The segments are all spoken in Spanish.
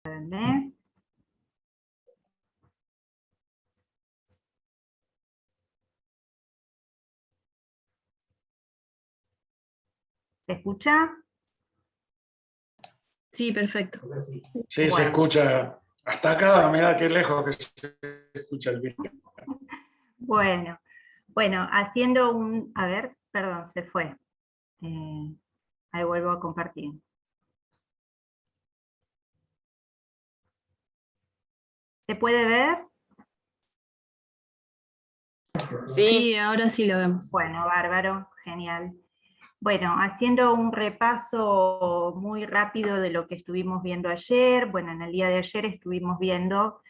Espérenme. ¿Se escucha? Sí, perfecto. Sí, Bueno. se escucha. Hasta acá, mirá qué lejos que se escucha el vídeo. Bueno, haciendo un... A ver, perdón, se fue. Ahí vuelvo a compartir. ¿Se puede ver? Sí, ahora sí lo vemos. Bueno, bárbaro, genial. Bueno, haciendo un repaso muy rápido de lo que estuvimos viendo ayer. Bueno, en el día de ayer estuvimos viendo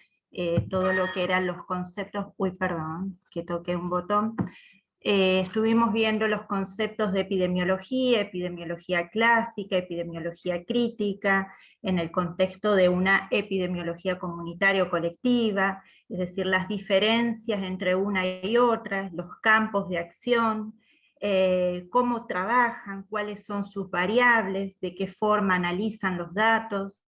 todo lo que eran los conceptos... Uy, perdón, que toqué un botón. Estuvimos viendo los conceptos de epidemiología clásica, epidemiología crítica, en el contexto de una epidemiología comunitaria o colectiva, es decir, las diferencias entre una y otra, los campos de acción, cómo trabajan, cuáles son sus variables, de qué forma analizan los datos.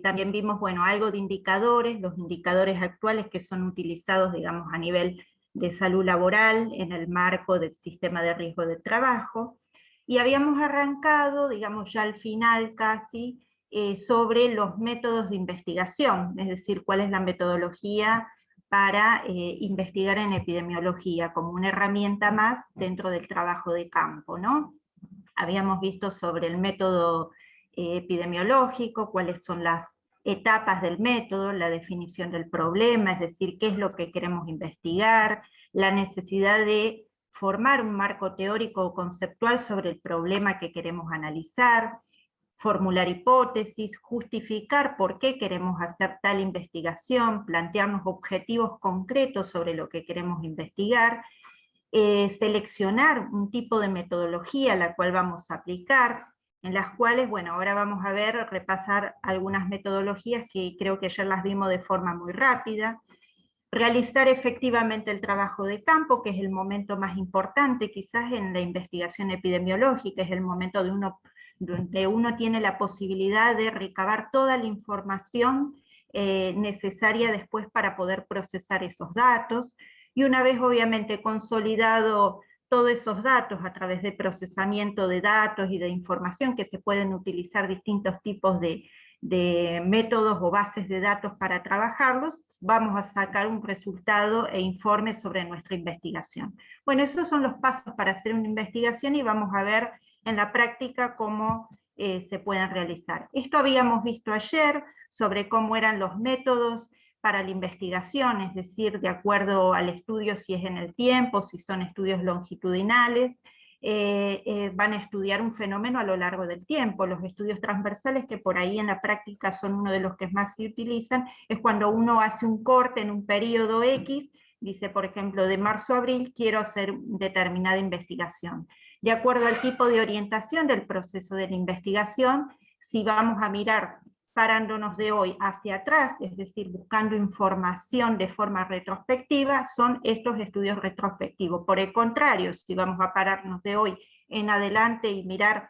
También vimos, bueno, algo de indicadores, los indicadores actuales que son utilizados, digamos, a nivel de salud laboral en el marco del sistema de riesgo de trabajo, y habíamos arrancado, digamos, ya al final casi, sobre los métodos de investigación, es decir, cuál es la metodología para investigar en epidemiología como una herramienta más dentro del trabajo de campo, ¿no? Habíamos visto sobre el método epidemiológico, cuáles son las etapas del método, la definición del problema, es decir, qué es lo que queremos investigar, la necesidad de formar un marco teórico o conceptual sobre el problema que queremos analizar, formular hipótesis, justificar por qué queremos hacer tal investigación, plantearnos objetivos concretos sobre lo que queremos investigar, seleccionar un tipo de metodología la cual vamos a aplicar, en las cuales, bueno, ahora vamos a ver, repasar algunas metodologías que creo que ya las vimos de forma muy rápida, realizar efectivamente el trabajo de campo, que es el momento más importante quizás en la investigación epidemiológica, es el momento donde uno tiene la posibilidad de recabar toda la información necesaria después para poder procesar esos datos, y una vez obviamente consolidado todos esos datos a través de procesamiento de datos y de información, que se pueden utilizar distintos tipos de métodos o bases de datos para trabajarlos, vamos a sacar un resultado e informe sobre nuestra investigación. Bueno, esos son los pasos para hacer una investigación y vamos a ver en la práctica cómo se pueden realizar. Esto habíamos visto ayer sobre cómo eran los métodos para la investigación, es decir, de acuerdo al estudio, si es en el tiempo, si son estudios longitudinales, van a estudiar un fenómeno a lo largo del tiempo. Los estudios transversales, que por ahí en la práctica son uno de los que más se utilizan, es cuando uno hace un corte en un periodo X, dice por ejemplo de marzo a abril quiero hacer determinada investigación. De acuerdo al tipo de orientación del proceso de la investigación, si vamos a mirar parándonos de hoy hacia atrás, es decir, buscando información de forma retrospectiva, son estos estudios retrospectivos. Por el contrario, si vamos a pararnos de hoy en adelante y mirar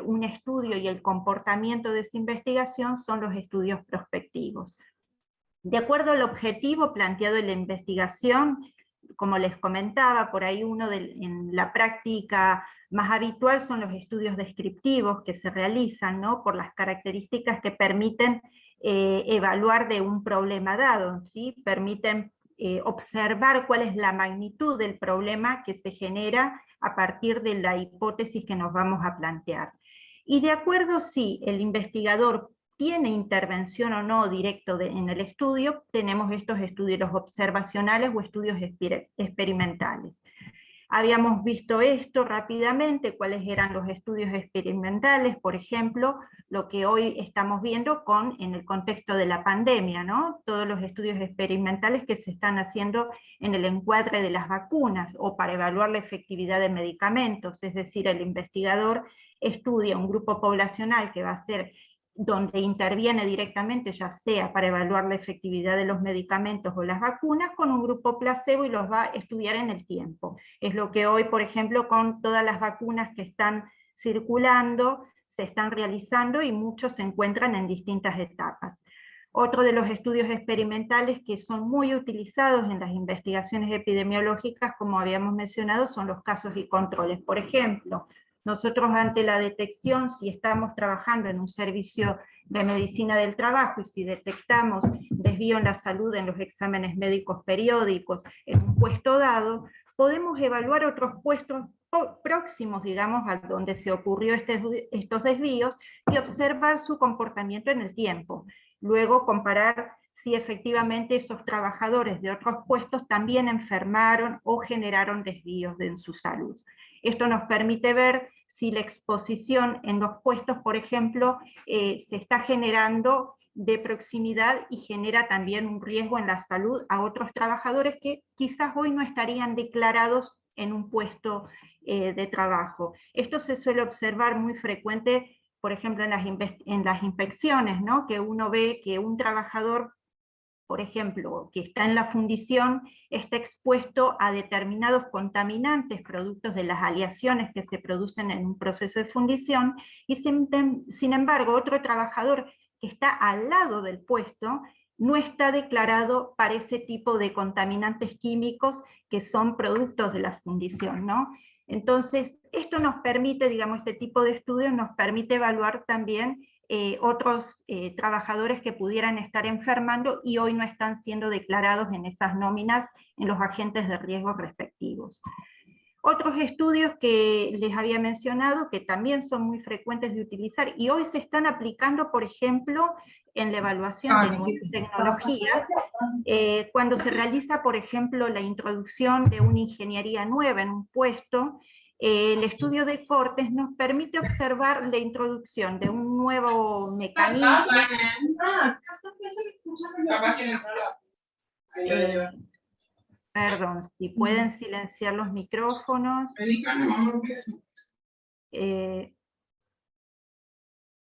un estudio y el comportamiento de esa investigación, son los estudios prospectivos. De acuerdo al objetivo planteado en la investigación, como les comentaba, por ahí en la práctica más habitual son los estudios descriptivos que se realizan, ¿no? Por las características que permiten evaluar de un problema dado, ¿sí? Permiten observar cuál es la magnitud del problema que se genera a partir de la hipótesis que nos vamos a plantear. Y de acuerdo si el investigador tiene intervención o no directo en el estudio, tenemos estos estudios observacionales o estudios experimentales. Habíamos visto esto rápidamente, cuáles eran los estudios experimentales, por ejemplo, lo que hoy estamos viendo en el contexto de la pandemia, ¿no? Todos los estudios experimentales que se están haciendo en el encuadre de las vacunas, o para evaluar la efectividad de medicamentos, es decir, el investigador estudia un grupo poblacional que va a ser donde interviene directamente, ya sea para evaluar la efectividad de los medicamentos o las vacunas, con un grupo placebo y los va a estudiar en el tiempo. Es lo que hoy, por ejemplo, con todas las vacunas que están circulando, se están realizando y muchos se encuentran en distintas etapas. Otro de los estudios experimentales que son muy utilizados en las investigaciones epidemiológicas, como habíamos mencionado, son los casos y controles. Por ejemplo, nosotros ante la detección, si estamos trabajando en un servicio de medicina del trabajo y si detectamos desvío en la salud en los exámenes médicos periódicos en un puesto dado, podemos evaluar otros puestos próximos, digamos, a donde se ocurrió estos desvíos y observar su comportamiento en el tiempo. Luego comparar si efectivamente esos trabajadores de otros puestos también enfermaron o generaron desvíos en su salud. Esto nos permite ver si la exposición en los puestos, por ejemplo, se está generando de proximidad y genera también un riesgo en la salud a otros trabajadores que quizás hoy no estarían declarados en un puesto de trabajo. Esto se suele observar muy frecuente, por ejemplo, en las inspecciones, ¿no? Que uno ve que un trabajador, por ejemplo, que está en la fundición, está expuesto a determinados contaminantes productos de las aleaciones que se producen en un proceso de fundición, y sin embargo otro trabajador que está al lado del puesto no está declarado para ese tipo de contaminantes químicos que son productos de la fundición, ¿no? Entonces, esto nos permite, digamos, este tipo de estudios nos permite evaluar también otros trabajadores que pudieran estar enfermando y hoy no están siendo declarados en esas nóminas en los agentes de riesgo respectivos. Otros estudios que les había mencionado, que también son muy frecuentes de utilizar y hoy se están aplicando, por ejemplo, en la evaluación de nuevas tecnologías, cuando se realiza, por ejemplo, la introducción de una ingeniería nueva en un puesto, el estudio de cortes nos permite observar la introducción de un nuevo mecanismo. Perdón, si pueden silenciar los micrófonos.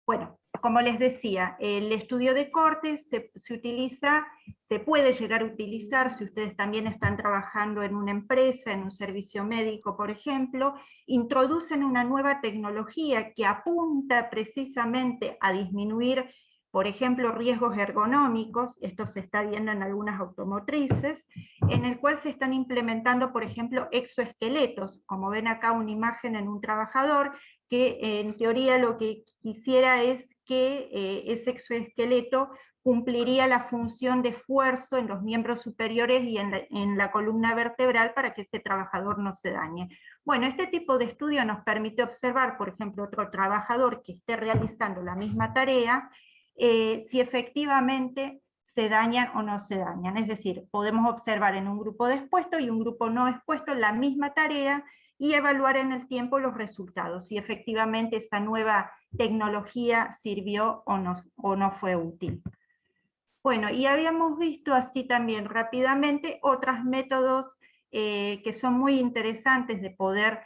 Bueno, como les decía, el estudio de cortes se puede llegar a utilizar si ustedes también están trabajando en una empresa, en un servicio médico, por ejemplo, introducen una nueva tecnología que apunta precisamente a disminuir, por ejemplo, riesgos ergonómicos, esto se está viendo en algunas automotrices, en el cual se están implementando, por ejemplo, exoesqueletos, como ven acá una imagen en un trabajador, que en teoría lo que quisiera es que ese exoesqueleto cumpliría la función de esfuerzo en los miembros superiores y en la columna vertebral para que ese trabajador no se dañe. Bueno, este tipo de estudio nos permite observar, por ejemplo, otro trabajador que esté realizando la misma tarea, si efectivamente se dañan o no se dañan. Es decir, podemos observar en un grupo de expuesto y un grupo no expuesto la misma tarea, y evaluar en el tiempo los resultados, si efectivamente esa nueva tecnología sirvió o no fue útil. Bueno, y habíamos visto así también rápidamente otros métodos que son muy interesantes de poder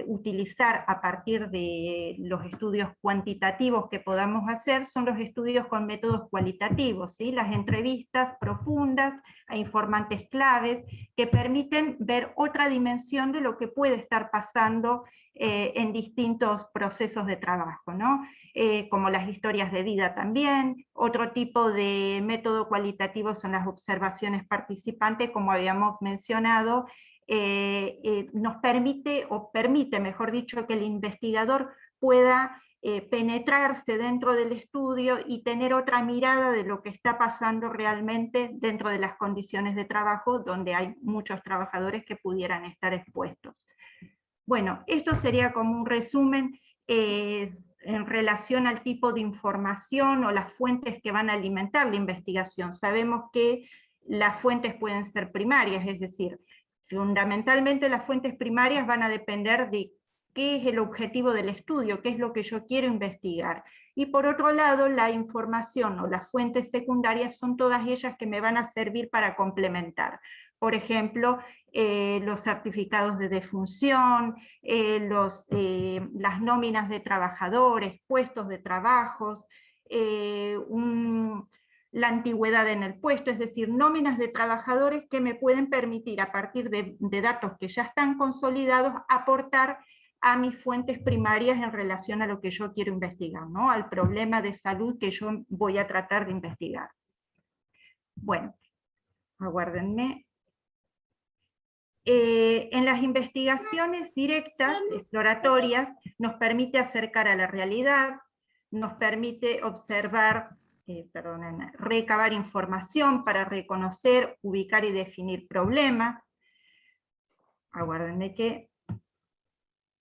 utilizar a partir de los estudios cuantitativos que podamos hacer, son los estudios con métodos cualitativos, ¿sí? Las entrevistas profundas a informantes claves que permiten ver otra dimensión de lo que puede estar pasando en distintos procesos de trabajo, ¿no? Como las historias de vida también. Otro tipo de método cualitativo son las observaciones participantes, como habíamos mencionado, nos permite, o permite, mejor dicho, que el investigador pueda penetrarse dentro del estudio y tener otra mirada de lo que está pasando realmente dentro de las condiciones de trabajo donde hay muchos trabajadores que pudieran estar expuestos. Bueno, esto sería como un resumen en relación al tipo de información o las fuentes que van a alimentar la investigación. Sabemos que las fuentes pueden ser primarias, es decir, fundamentalmente las fuentes primarias van a depender de qué es el objetivo del estudio, qué es lo que yo quiero investigar. Y por otro lado, la información o las fuentes secundarias son todas ellas que me van a servir para complementar. Por ejemplo, los certificados de defunción, las nóminas de trabajadores, puestos de trabajos, la antigüedad en el puesto, es decir, nóminas de trabajadores que me pueden permitir, a partir de datos que ya están consolidados, aportar a mis fuentes primarias en relación a lo que yo quiero investigar, ¿no? Al problema de salud que yo voy a tratar de investigar. Bueno, aguárdenme. En las investigaciones directas, exploratorias, nos permite acercar a la realidad, nos permite observar, recabar información para reconocer, ubicar y definir problemas. Aguárdenme que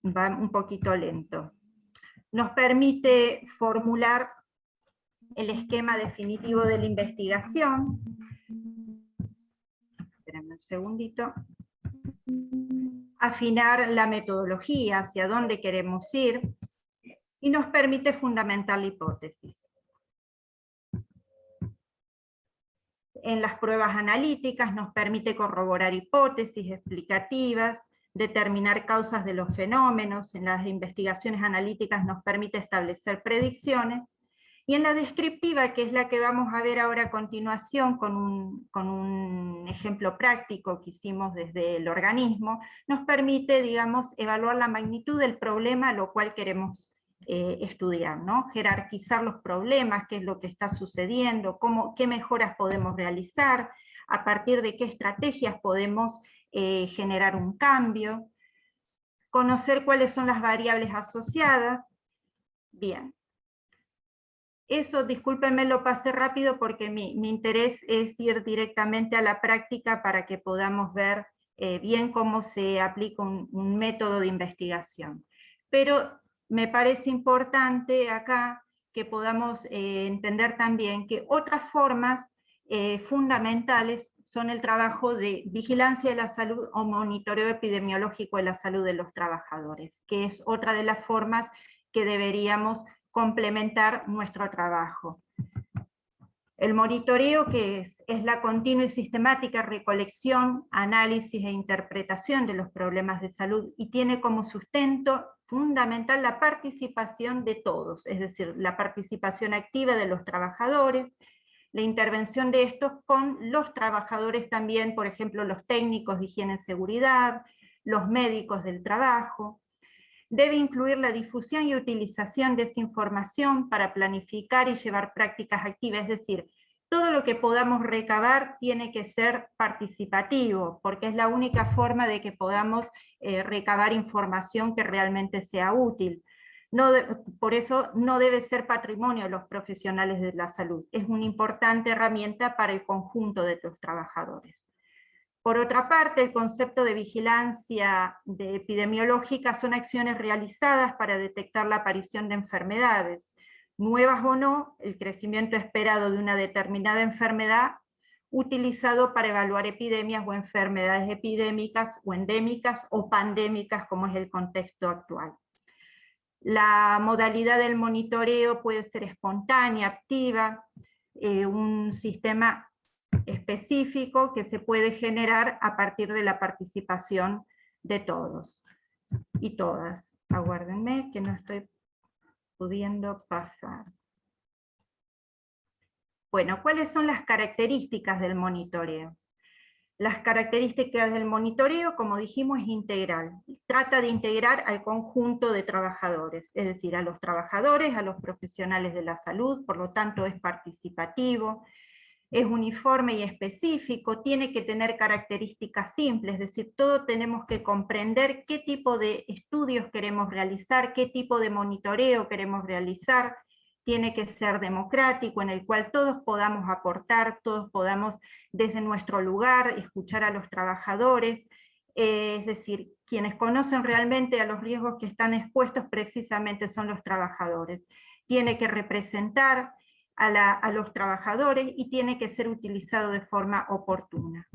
va un poquito lento. Nos permite formular el esquema definitivo de la investigación. Espérenme un segundito. Afinar la metodología, hacia dónde queremos ir, y nos permite fundamentar la hipótesis. En las pruebas analíticas nos permite corroborar hipótesis explicativas, determinar causas de los fenómenos. En las investigaciones analíticas nos permite establecer predicciones, y en la descriptiva, que es la que vamos a ver ahora a continuación con un ejemplo práctico que hicimos desde el organismo, nos permite, digamos, evaluar la magnitud del problema a lo cual queremos estudiar, ¿no? Jerarquizar los problemas, qué es lo que está sucediendo, qué mejoras podemos realizar, a partir de qué estrategias podemos generar un cambio, conocer cuáles son las variables asociadas. Bien. Eso, discúlpenme, lo pasé rápido porque mi interés es ir directamente a la práctica para que podamos ver bien cómo se aplica un método de investigación. Pero me parece importante acá que podamos entender también que otras formas fundamentales son el trabajo de vigilancia de la salud o monitoreo epidemiológico de la salud de los trabajadores, que es otra de las formas que deberíamos complementar nuestro trabajo. El monitoreo, que es la continua y sistemática recolección, análisis e interpretación de los problemas de salud, y tiene como sustento fundamental la participación de todos, es decir, la participación activa de los trabajadores, la intervención de estos con los trabajadores también, por ejemplo, los técnicos de higiene y seguridad, los médicos del trabajo. Debe incluir la difusión y utilización de esa información para planificar y llevar prácticas activas, es decir, todo lo que podamos recabar tiene que ser participativo, porque es la única forma de que podamos recabar información que realmente sea útil. Por eso no debe ser patrimonio de los profesionales de la salud, es una importante herramienta para el conjunto de los trabajadores. Por otra parte, el concepto de vigilancia epidemiológica son acciones realizadas para detectar la aparición de enfermedades, nuevas o no, el crecimiento esperado de una determinada enfermedad, utilizado para evaluar epidemias o enfermedades epidémicas o endémicas o pandémicas, como es el contexto actual. La modalidad del monitoreo puede ser espontánea, activa, un sistema específico que se puede generar a partir de la participación de todos y todas. Aguárdenme que no estoy pudiendo pasar. Bueno, ¿cuáles son las características del monitoreo? Las características del monitoreo, como dijimos, es integral. Trata de integrar al conjunto de trabajadores, es decir, a los trabajadores, a los profesionales de la salud, por lo tanto es participativo, es uniforme y específico, tiene que tener características simples, es decir, todos tenemos que comprender qué tipo de estudios queremos realizar, qué tipo de monitoreo queremos realizar, tiene que ser democrático, en el cual todos podamos aportar, todos podamos desde nuestro lugar escuchar a los trabajadores, es decir, quienes conocen realmente a los riesgos que están expuestos precisamente son los trabajadores. Tiene que representar a los trabajadores y tiene que ser utilizado de forma oportuna.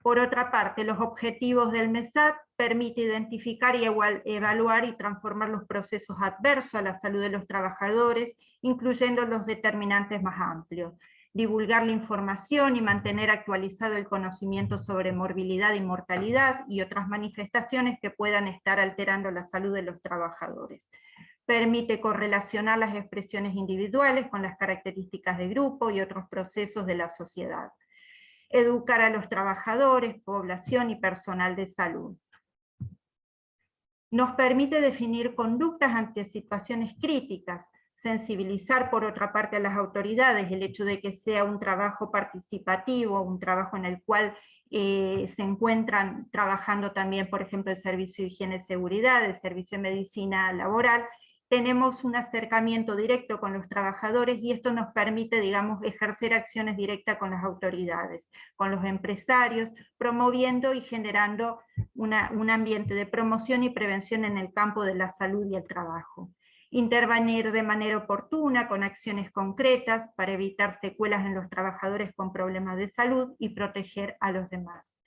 Por otra parte, los objetivos del MESAT permiten identificar y evaluar y transformar los procesos adversos a la salud de los trabajadores, incluyendo los determinantes más amplios. Divulgar la información y mantener actualizado el conocimiento sobre morbilidad y mortalidad y otras manifestaciones que puedan estar alterando la salud de los trabajadores. Permite correlacionar las expresiones individuales con las características de grupo y otros procesos de la sociedad. Educar a los trabajadores, población y personal de salud. Nos permite definir conductas ante situaciones críticas, sensibilizar por otra parte a las autoridades, el hecho de que sea un trabajo participativo, un trabajo en el cual se encuentran trabajando también, por ejemplo, el servicio de higiene y seguridad, el servicio de medicina laboral. Tenemos un acercamiento directo con los trabajadores y esto nos permite, digamos, ejercer acciones directas con las autoridades, con los empresarios, promoviendo y generando un ambiente de promoción y prevención en el campo de la salud y el trabajo. Intervenir de manera oportuna, con acciones concretas, para evitar secuelas en los trabajadores con problemas de salud y proteger a los demás.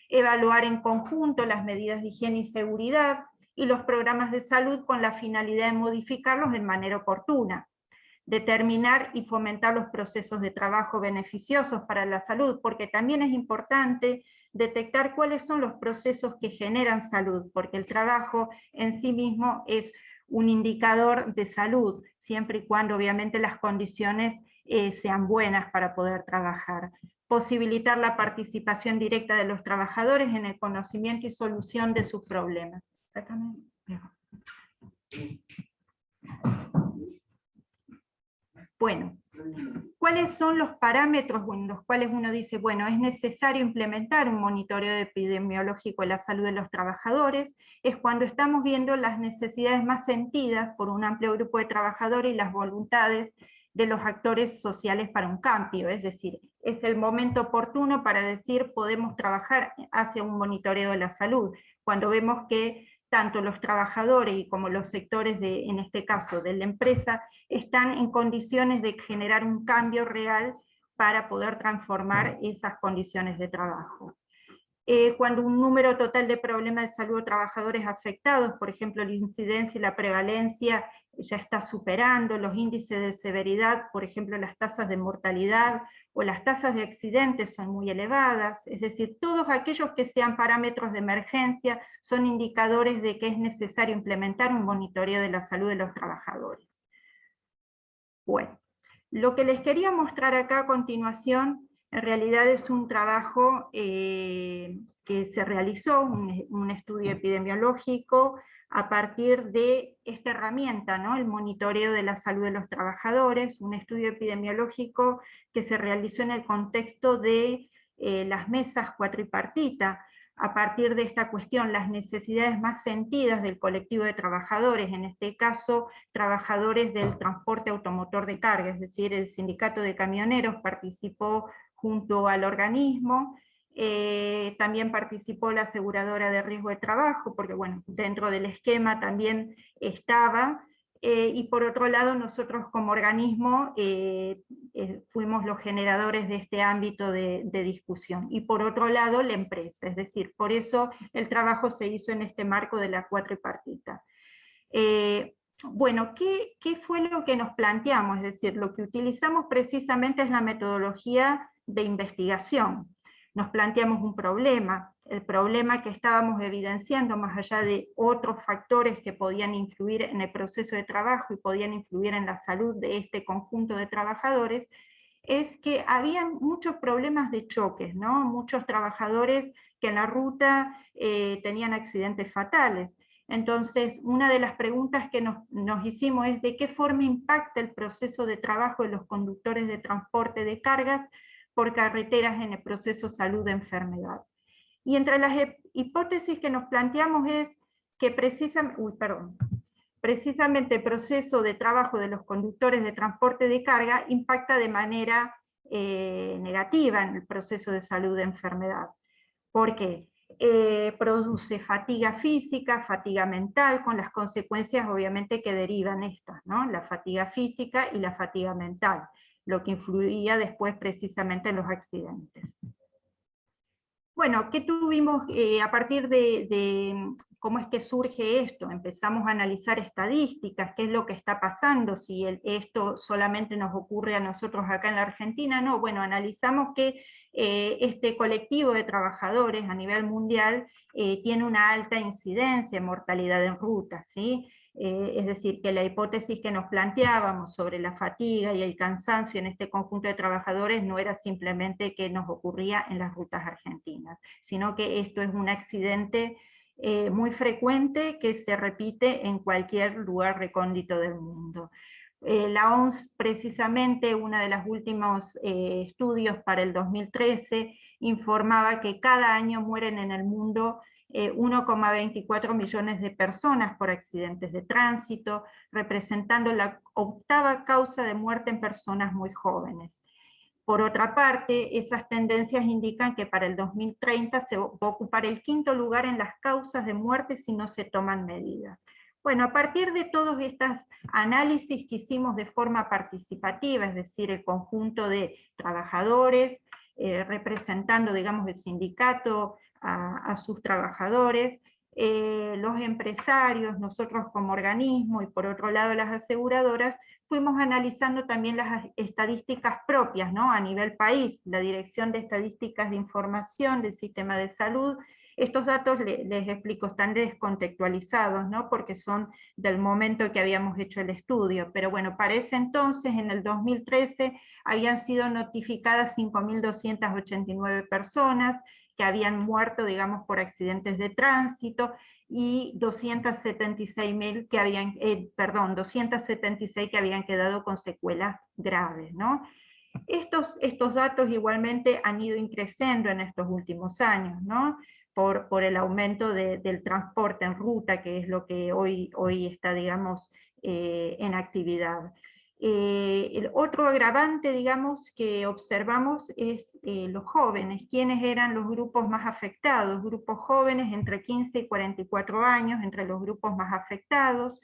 Evaluar en conjunto las medidas de higiene y seguridad, y los programas de salud con la finalidad de modificarlos de manera oportuna. Determinar y fomentar los procesos de trabajo beneficiosos para la salud, porque también es importante detectar cuáles son los procesos que generan salud, porque el trabajo en sí mismo es un indicador de salud, siempre y cuando obviamente las condiciones sean buenas para poder trabajar. Posibilitar la participación directa de los trabajadores en el conocimiento y solución de sus problemas. Bueno, ¿cuáles son los parámetros en los cuales uno dice, bueno, es necesario implementar un monitoreo epidemiológico de la salud de los trabajadores? Es cuando estamos viendo las necesidades más sentidas por un amplio grupo de trabajadores y las voluntades de los actores sociales para un cambio, es decir, es el momento oportuno para decir podemos trabajar hacia un monitoreo de la salud, cuando vemos que tanto los trabajadores y como los sectores, en este caso de la empresa, están en condiciones de generar un cambio real para poder transformar esas condiciones de trabajo. Cuando un número total de problemas de salud de trabajadores afectados, por ejemplo la incidencia y la prevalencia ya está superando los índices de severidad, por ejemplo las tasas de mortalidad o las tasas de accidentes son muy elevadas, es decir, todos aquellos que sean parámetros de emergencia son indicadores de que es necesario implementar un monitoreo de la salud de los trabajadores. Bueno, lo que les quería mostrar acá a continuación en realidad es un trabajo que se realizó, un estudio epidemiológico a partir de esta herramienta, ¿no? El monitoreo de la salud de los trabajadores, un estudio epidemiológico que se realizó en el contexto de las mesas cuatripartita, a partir de esta cuestión, las necesidades más sentidas del colectivo de trabajadores, en este caso, trabajadores del transporte automotor de carga, es decir, el sindicato de camioneros participó junto al organismo, también participó la aseguradora de riesgo de trabajo, porque bueno, dentro del esquema también estaba, y por otro lado nosotros como organismo fuimos los generadores de este ámbito de discusión, y por otro lado la empresa, es decir, por eso el trabajo se hizo en este marco de la cuatripartita. Bueno, ¿qué fue lo que nos planteamos? Es decir, lo que utilizamos precisamente es la metodología de investigación. Nos planteamos un problema, el problema que estábamos evidenciando, más allá de otros factores que podían influir en el proceso de trabajo y podían influir en la salud de este conjunto de trabajadores, es que había muchos problemas de choques, ¿no? Muchos trabajadores que en la ruta tenían accidentes fatales. Entonces, una de las preguntas que nos hicimos es de qué forma impacta el proceso de trabajo de los conductores de transporte de cargas por carreteras en el proceso salud-enfermedad. Y entre las hipótesis que nos planteamos es que precisamente el proceso de trabajo de los conductores de transporte de carga impacta de manera negativa en el proceso de salud-enfermedad. ¿Por qué? Produce fatiga física, fatiga mental, con las consecuencias obviamente que derivan estas, ¿no? La fatiga física y la fatiga mental, lo que influía después precisamente en los accidentes. Bueno, ¿qué tuvimos a partir de cómo es que surge esto? Empezamos a analizar estadísticas, qué es lo que está pasando, si esto solamente nos ocurre a nosotros acá en la Argentina, no, bueno, analizamos que este colectivo de trabajadores a nivel mundial tiene una alta incidencia en mortalidad en ruta, ¿sí? Es decir, que la hipótesis que nos planteábamos sobre la fatiga y el cansancio en este conjunto de trabajadores no era simplemente que nos ocurría en las rutas argentinas, sino que esto es un accidente muy frecuente que se repite en cualquier lugar recóndito del mundo. La OMS, precisamente, uno de los últimos estudios para el 2013, informaba que cada año mueren en el mundo 1,24 millones de personas por accidentes de tránsito, representando la 8ª causa de muerte en personas muy jóvenes. Por otra parte, esas tendencias indican que para el 2030 se va a ocupar el 5º lugar en las causas de muerte si no se toman medidas. Bueno, a partir de todos estos análisis que hicimos de forma participativa, es decir, el conjunto de trabajadores, representando, digamos, el sindicato a sus trabajadores, los empresarios, nosotros como organismo, y por otro lado las aseguradoras, fuimos analizando también las estadísticas propias, ¿no? A nivel país, la Dirección de Estadísticas de Información del Sistema de Salud. Estos datos, les explico, están descontextualizados, ¿no? Porque son del momento que habíamos hecho el estudio, pero bueno, para ese entonces, en el 2013, habían sido notificadas 5.289 personas, que habían muerto, digamos, por accidentes de tránsito, y 276 que habían, 276 que habían quedado con secuelas graves, ¿no? Estos datos igualmente han ido increciendo en estos últimos años, ¿no? Por el aumento del transporte en ruta, que es lo que hoy está, digamos, en actividad. El otro agravante, digamos, que observamos es los jóvenes. ¿Quiénes eran los grupos más afectados? Grupos jóvenes entre 15 y 44 años, entre los grupos más afectados.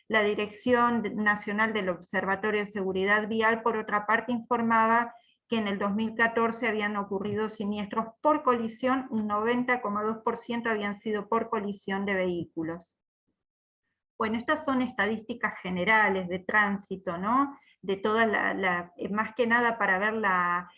La Dirección Nacional del Observatorio de Seguridad Vial, por otra parte, informaba que en el 2014 habían ocurrido siniestros por colisión, un 90,2% habían sido por colisión de vehículos. Bueno, estas son estadísticas generales de tránsito, ¿no? De toda más que nada para ver la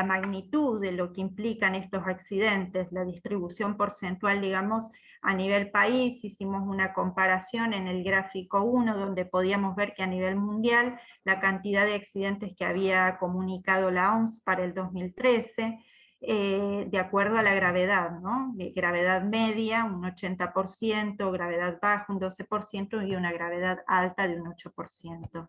magnitud de lo que implican estos accidentes, la distribución porcentual, digamos, a nivel país. Hicimos una comparación en el gráfico 1, donde podíamos ver que a nivel mundial la cantidad de accidentes que había comunicado la OMS para el 2013, de acuerdo a la gravedad, ¿no? Gravedad media, un 80%, gravedad baja, un 12%, y una gravedad alta de un 8%.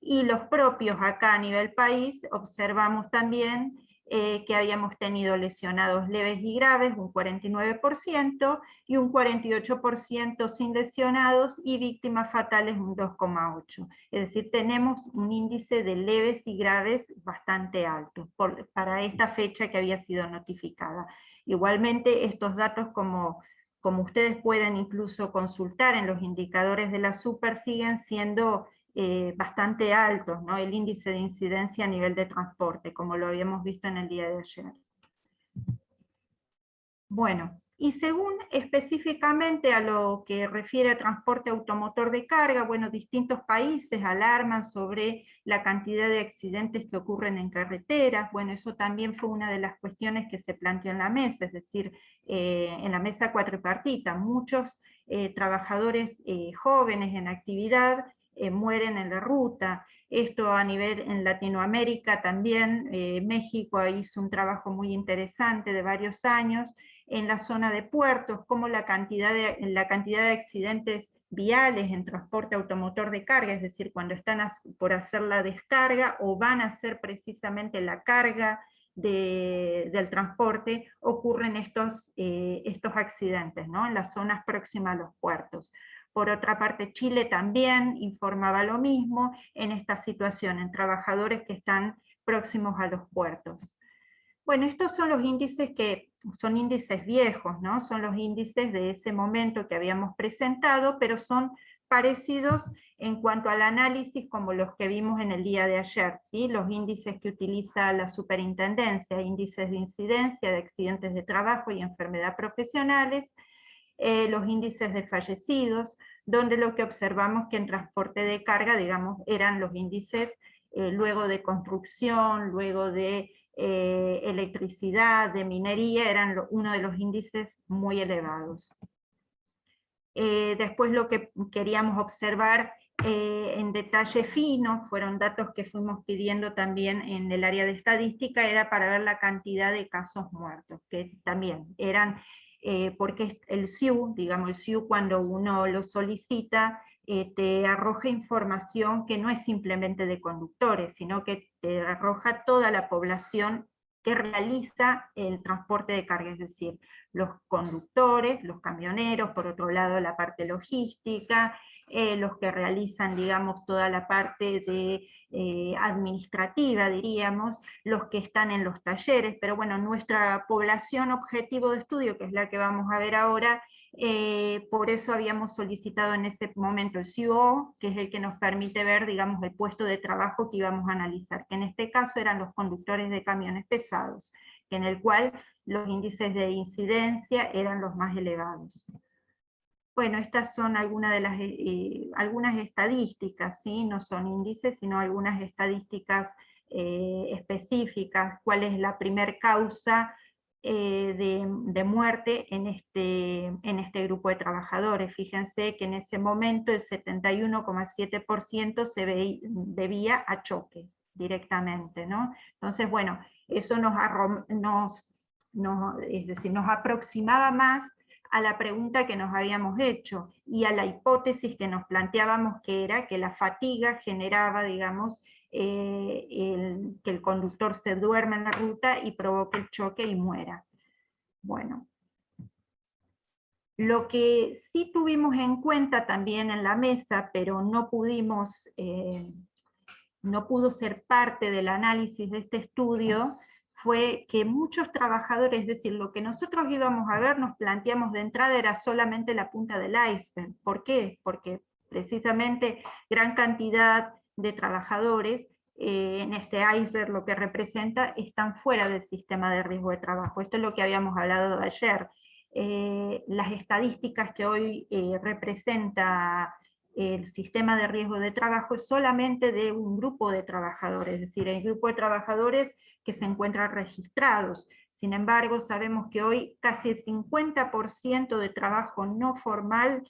Y los propios acá a nivel país, observamos también que habíamos tenido lesionados leves y graves, un 49%, y un 48% sin lesionados, y víctimas fatales, un 2,8%. Es decir, tenemos un índice de leves y graves bastante alto para esta fecha que había sido notificada. Igualmente, estos datos, como ustedes pueden incluso consultar en los indicadores de la SUPER, siguen siendo bastante altos, ¿no? El índice de incidencia a nivel de transporte, como lo habíamos visto en el día de ayer. Bueno, y según específicamente a lo que refiere a transporte automotor de carga, bueno, distintos países alarman sobre la cantidad de accidentes que ocurren en carreteras. Bueno, eso también fue una de las cuestiones que se planteó en la mesa, es decir, en la mesa cuatripartita. Muchos trabajadores jóvenes en actividad mueren en la ruta. Esto a nivel en Latinoamérica también. México hizo un trabajo muy interesante de varios años en la zona de puertos, como la cantidad de accidentes viales en transporte automotor de carga, es decir, cuando están por hacer la descarga o van a hacer precisamente la carga del transporte, ocurren estos accidentes, ¿no? En las zonas próximas a los puertos. Por otra parte, Chile también informaba lo mismo en esta situación, en trabajadores que están próximos a los puertos. Bueno, estos son los índices que son índices viejos, ¿no? Son los índices de ese momento que habíamos presentado, pero son parecidos en cuanto al análisis como los que vimos en el día de ayer, ¿sí? Los índices que utiliza la superintendencia, índices de incidencia de accidentes de trabajo y enfermedad profesionales, los índices de fallecidos, donde lo que observamos que en transporte de carga, digamos, eran los índices luego de construcción, luego de electricidad, de minería, eran uno de los índices muy elevados. Después lo que queríamos observar en detalle fino, fueron datos que fuimos pidiendo también en el área de estadística, era para ver la cantidad de casos muertos, que también eran porque el SIU, digamos, el SIU cuando uno lo solicita, te arroja información que no es simplemente de conductores, sino que te arroja toda la población que realiza el transporte de carga, es decir, los conductores, los camioneros, por otro lado la parte logística, los que realizan, digamos, toda la parte de administrativa, diríamos, los que están en los talleres, pero bueno, nuestra población objetivo de estudio, que es la que vamos a ver ahora, por eso habíamos solicitado en ese momento el CIO, que es el que nos permite ver, digamos, el puesto de trabajo que íbamos a analizar, que en este caso eran los conductores de camiones pesados, en el cual los índices de incidencia eran los más elevados. Bueno, estas son algunas de las algunas estadísticas, ¿sí? No son índices, sino algunas estadísticas específicas, cuál es la primer causa de muerte en este grupo de trabajadores. Fíjense que en ese momento el 71,7% se debía a choque directamente, ¿no? Entonces, bueno, eso es decir, nos aproximaba más a la pregunta que nos habíamos hecho y a la hipótesis que nos planteábamos, que era que la fatiga generaba, digamos, que el conductor se duerma en la ruta y provoque el choque y muera. Bueno, lo que sí tuvimos en cuenta también en la mesa, pero no pudimos, no pudo ser parte del análisis de este estudio, fue que muchos trabajadores, es decir, lo que nosotros íbamos a ver, nos planteamos de entrada, era solamente la punta del iceberg. ¿Por qué? Porque precisamente gran cantidad de trabajadores en este iceberg, lo que representa, están fuera del sistema de riesgo de trabajo. Esto es lo que habíamos hablado de ayer. Las estadísticas que hoy representa el sistema de riesgo de trabajo es solamente de un grupo de trabajadores, es decir, el grupo de trabajadores que se encuentran registrados. Sin embargo, sabemos que hoy casi el 50% de trabajo no formal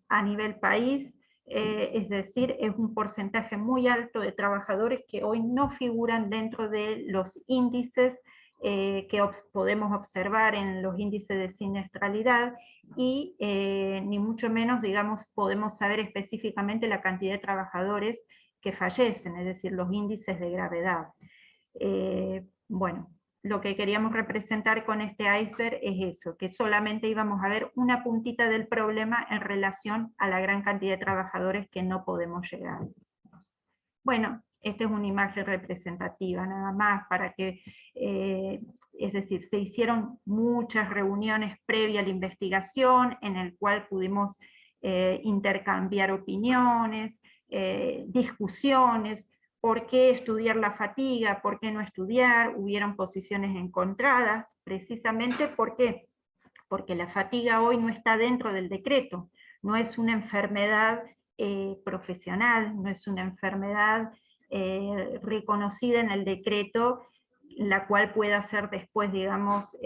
a nivel país, es decir, es un porcentaje muy alto de trabajadores que hoy no figuran dentro de los índices que podemos observar en los índices de siniestralidad, y ni mucho menos, digamos, podemos saber específicamente la cantidad de trabajadores que fallecen, es decir, los índices de gravedad. Bueno, lo que queríamos representar con este iceberg es eso, que solamente íbamos a ver una puntita del problema en relación a la gran cantidad de trabajadores que no podemos llegar. Bueno, esta es una imagen representativa nada más para que, es decir, se hicieron muchas reuniones previas a la investigación en el cual pudimos intercambiar opiniones, discusiones, por qué estudiar la fatiga, por qué no estudiar, hubieron posiciones encontradas, precisamente porque la fatiga hoy no está dentro del decreto, no es una enfermedad profesional, no es una enfermedad reconocida en el decreto, la cual pueda ser después, digamos,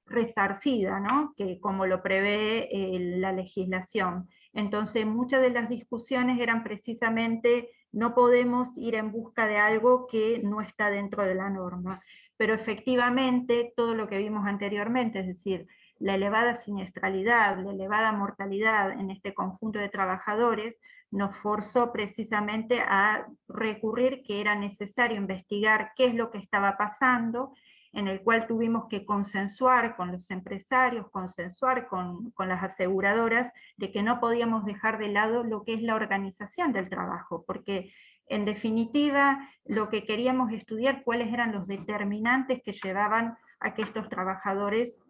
resarcida, ¿no? Que como lo prevé la legislación. Entonces muchas de las discusiones eran precisamente, no podemos ir en busca de algo que no está dentro de la norma, pero efectivamente todo lo que vimos anteriormente, es decir, la elevada siniestralidad, la elevada mortalidad en este conjunto de trabajadores, nos forzó precisamente a recurrir que era necesario investigar qué es lo que estaba pasando, en el cual tuvimos que consensuar con los empresarios, consensuar con las aseguradoras, de que no podíamos dejar de lado lo que es la organización del trabajo, porque en definitiva lo que queríamos estudiar, cuáles eran los determinantes que llevaban a que estos trabajadores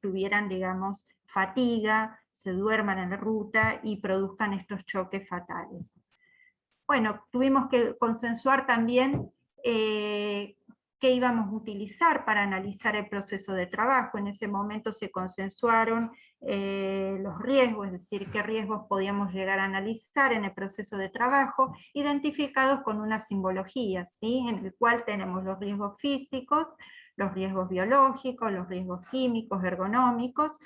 tuvieran, digamos, fatiga, se duerman en la ruta y produzcan estos choques fatales. Bueno, tuvimos que consensuar también qué íbamos a utilizar para analizar el proceso de trabajo. En ese momento se consensuaron los riesgos, es decir, qué riesgos podíamos llegar a analizar en el proceso de trabajo, identificados con una simbología, ¿sí? En el cual tenemos los riesgos físicos, los riesgos biológicos, los riesgos químicos, ergonómicos,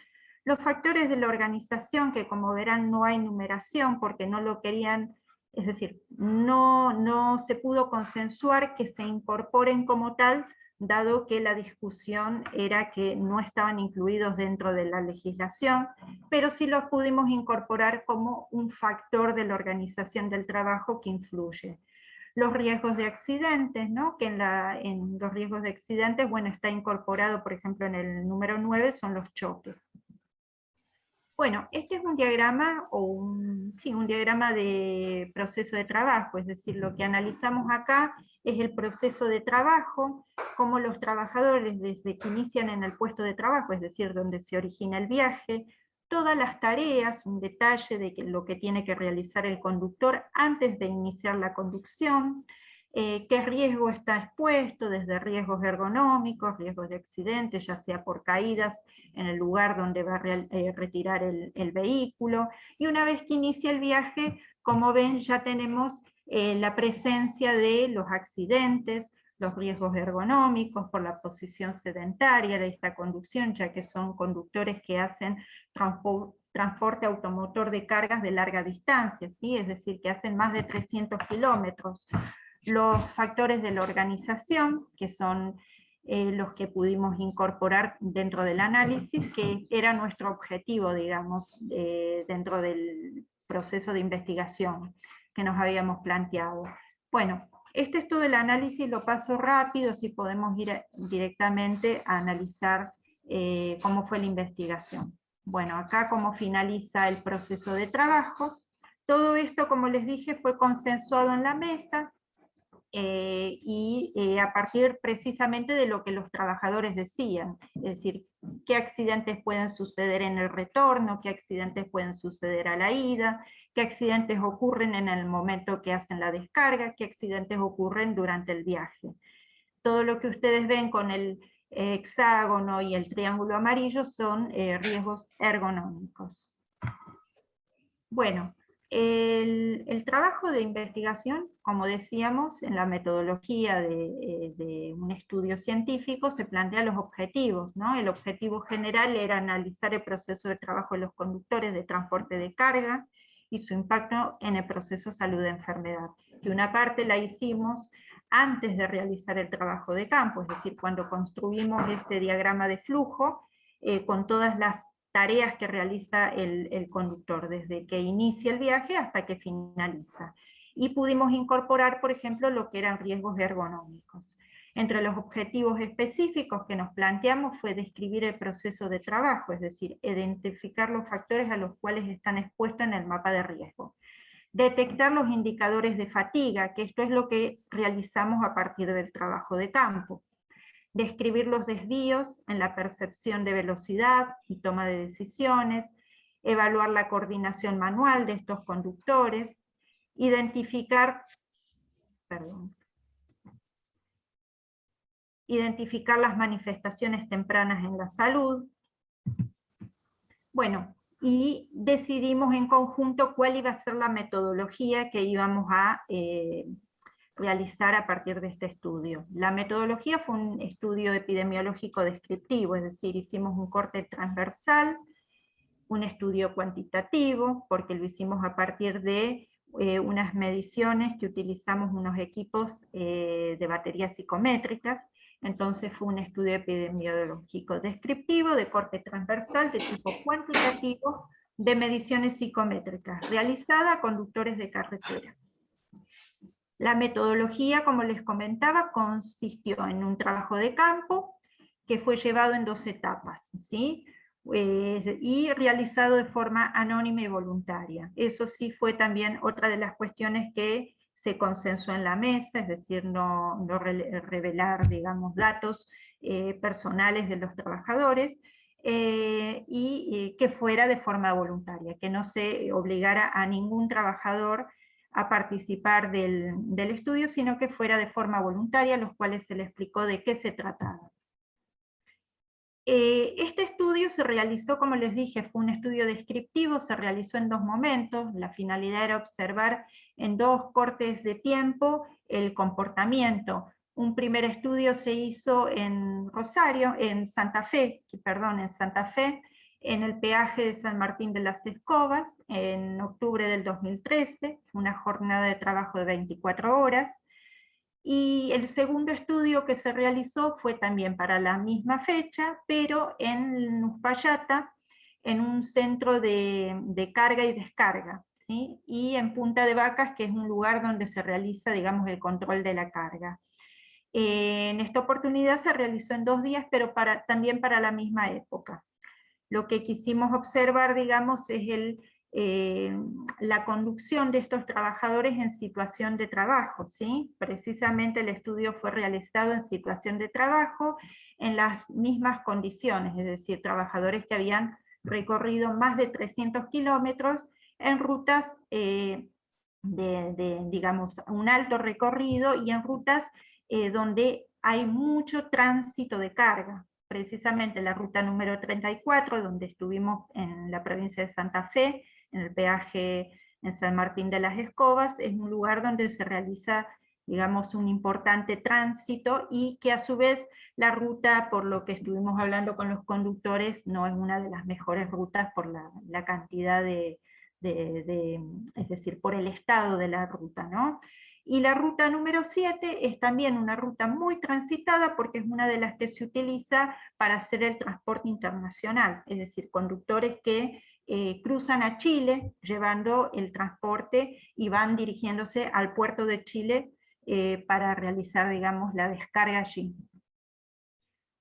los factores de la organización, que como verán no hay numeración porque no lo querían, es decir, no se pudo consensuar que se incorporen como tal dado que la discusión era que no estaban incluidos dentro de la legislación, pero sí los pudimos incorporar como un factor de la organización del trabajo que influye. Los riesgos de accidentes, ¿no? Que en los riesgos de accidentes, bueno, está incorporado, por ejemplo, en el número 9, son los choques. Bueno, este es un diagrama, un diagrama de proceso de trabajo, es decir, lo que analizamos acá es el proceso de trabajo, cómo los trabajadores desde que inician en el puesto de trabajo, es decir, donde se origina el viaje, todas las tareas, un detalle de lo que tiene que realizar el conductor antes de iniciar la conducción, qué riesgo está expuesto, desde riesgos ergonómicos, riesgos de accidentes, ya sea por caídas en el lugar donde va a retirar el vehículo, y una vez que inicia el viaje, como ven, ya tenemos la presencia de los accidentes, los riesgos ergonómicos por la posición sedentaria de esta conducción, ya que son conductores que hacen transporte automotor de cargas de larga distancia, ¿sí? Es decir, que hacen más de 300 kilómetros. Los factores de la organización, que son los que pudimos incorporar dentro del análisis, que era nuestro objetivo, digamos, dentro del proceso de investigación que nos habíamos planteado. Bueno, este es todo el análisis, lo paso rápido, si podemos ir directamente a analizar cómo fue la investigación. Bueno, acá cómo finaliza el proceso de trabajo. Todo esto, como les dije, fue consensuado en la mesa, a partir precisamente de lo que los trabajadores decían, es decir, qué accidentes pueden suceder en el retorno, qué accidentes pueden suceder a la ida, qué accidentes ocurren en el momento que hacen la descarga, qué accidentes ocurren durante el viaje. Todo lo que ustedes ven con el hexágono y el triángulo amarillo son riesgos ergonómicos. Bueno, el trabajo de investigación, como decíamos, en la metodología de un estudio científico se plantea los objetivos, ¿no? El objetivo general era analizar el proceso de trabajo de los conductores de transporte de carga y su impacto en el proceso salud-enfermedad. Que una parte la hicimos antes de realizar el trabajo de campo, es decir, cuando construimos ese diagrama de flujo, con todas las tareas que realiza el conductor, desde que inicia el viaje hasta que finaliza. Y pudimos incorporar, por ejemplo, lo que eran riesgos ergonómicos. Entre los objetivos específicos que nos planteamos fue describir el proceso de trabajo, es decir, identificar los factores a los cuales están expuestos en el mapa de riesgo. Detectar los indicadores de fatiga, que esto es lo que realizamos a partir del trabajo de campo. Describir los desvíos en la percepción de velocidad y toma de decisiones, evaluar la coordinación manual de estos conductores, identificar las manifestaciones tempranas en la salud. Bueno, y decidimos en conjunto cuál iba a ser la metodología que íbamos a realizar a partir de este estudio. La metodología fue un estudio epidemiológico descriptivo, es decir, hicimos un corte transversal, un estudio cuantitativo, porque lo hicimos a partir de unas mediciones que utilizamos unos equipos de baterías psicométricas, entonces fue un estudio epidemiológico descriptivo de corte transversal de tipo cuantitativo de mediciones psicométricas, realizada a conductores de carretera. La metodología, como les comentaba, consistió en un trabajo de campo que fue llevado en 2 etapas, ¿sí? Y realizado de forma anónima y voluntaria. Eso sí fue también otra de las cuestiones que se consensuó en la mesa, es decir, no revelar, digamos, datos personales de los trabajadores, y que fuera de forma voluntaria, que no se obligara a ningún trabajador a participar del estudio, sino que fuera de forma voluntaria, los cuales se le explicó de qué se trataba. Este estudio se realizó, como les dije, fue un estudio descriptivo, se realizó en 2 momentos, la finalidad era observar en 2 cortes de tiempo el comportamiento. Un primer estudio se hizo en Rosario, en Santa Fe, en el peaje de San Martín de las Escobas, en octubre del 2013, una jornada de trabajo de 24 horas, Y el segundo estudio que se realizó fue también para la misma fecha, pero en Uspallata, en un centro de carga y descarga, ¿sí? Y en Punta de Vacas, que es un lugar donde se realiza, digamos, el control de la carga. En esta oportunidad se realizó en 2 días, pero también para la misma época. Lo que quisimos observar, digamos, es la conducción de estos trabajadores en situación de trabajo, ¿sí? Precisamente el estudio fue realizado en situación de trabajo, en las mismas condiciones, es decir, trabajadores que habían recorrido más de 300 kilómetros en rutas digamos, un alto recorrido y en rutas donde hay mucho tránsito de carga. Precisamente la ruta número 34, donde estuvimos en la provincia de Santa Fe, en el peaje en San Martín de las Escobas, es un lugar donde se realiza, digamos, un importante tránsito, y que a su vez la ruta, por lo que estuvimos hablando con los conductores, no es una de las mejores rutas por la cantidad es decir, por el estado de la ruta, ¿no? Y la ruta número 7 es también una ruta muy transitada porque es una de las que se utiliza para hacer el transporte internacional, es decir, conductores que cruzan a Chile llevando el transporte y van dirigiéndose al puerto de Chile para realizar, digamos, la descarga allí.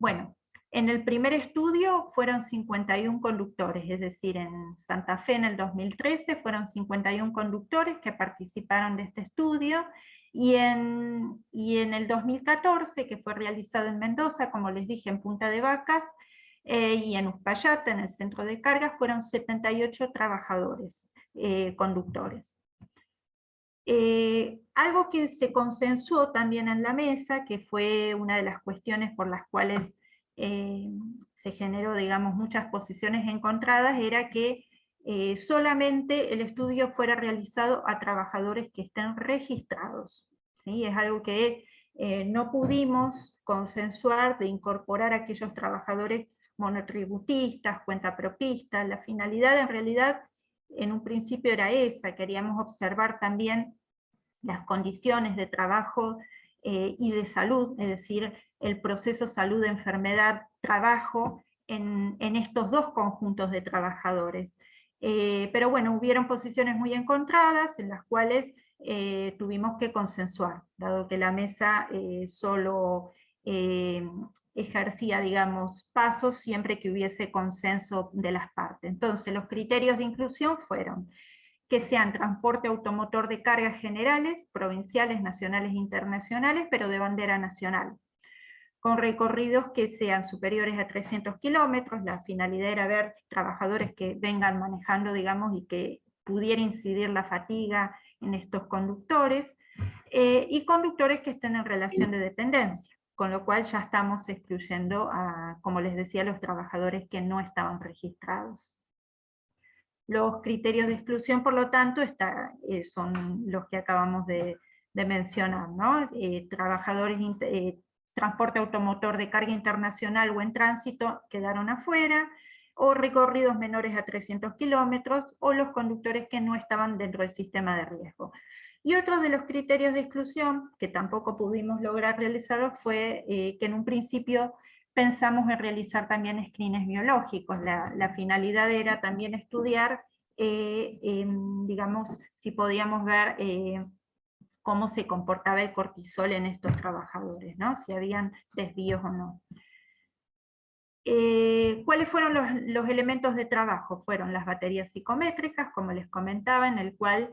Bueno, en el primer estudio fueron 51 conductores, es decir, en Santa Fe en el 2013 fueron 51 conductores que participaron de este estudio, y en el 2014, que fue realizado en Mendoza, como les dije, en Punta de Vacas, y en Uspallata, en el centro de carga, fueron 78 trabajadores, conductores. Algo que se consensuó también en la mesa, que fue una de las cuestiones por las cuales se generó, digamos, muchas posiciones encontradas, era que solamente el estudio fuera realizado a trabajadores que estén registrados, ¿sí? Es algo que no pudimos consensuar, de incorporar a aquellos trabajadores monotributistas, cuentapropistas. La finalidad en realidad en un principio era esa, queríamos observar también las condiciones de trabajo y de salud, es decir, el proceso salud, enfermedad, trabajo en estos dos conjuntos de trabajadores. Pero bueno, hubieron posiciones muy encontradas en las cuales tuvimos que consensuar, dado que la mesa solo ejercía, digamos, pasos siempre que hubiese consenso de las partes. Entonces, los criterios de inclusión fueron que sean transporte automotor de cargas generales, provinciales, nacionales e internacionales, pero de bandera nacional, con recorridos que sean superiores a 300 kilómetros. La finalidad era ver trabajadores que vengan manejando, digamos, y que pudiera incidir la fatiga en estos conductores, y conductores que estén en relación de dependencia, con lo cual ya estamos excluyendo, como les decía, los trabajadores que no estaban registrados. Los criterios de exclusión, por lo tanto, son los que acabamos de mencionar, ¿no? Trabajadores, transporte automotor de carga internacional o en tránsito quedaron afuera, o recorridos menores a 300 kilómetros, o los conductores que no estaban dentro del sistema de riesgo. Y otro de los criterios de exclusión, que tampoco pudimos lograr realizarlo, fue que en un principio pensamos en realizar también screenings biológicos. La finalidad era también estudiar, digamos, si podíamos ver cómo se comportaba el cortisol en estos trabajadores, ¿no? Si habían desvíos o no. ¿Cuáles fueron los elementos de trabajo? Fueron las baterías psicométricas, como les comentaba, en el cual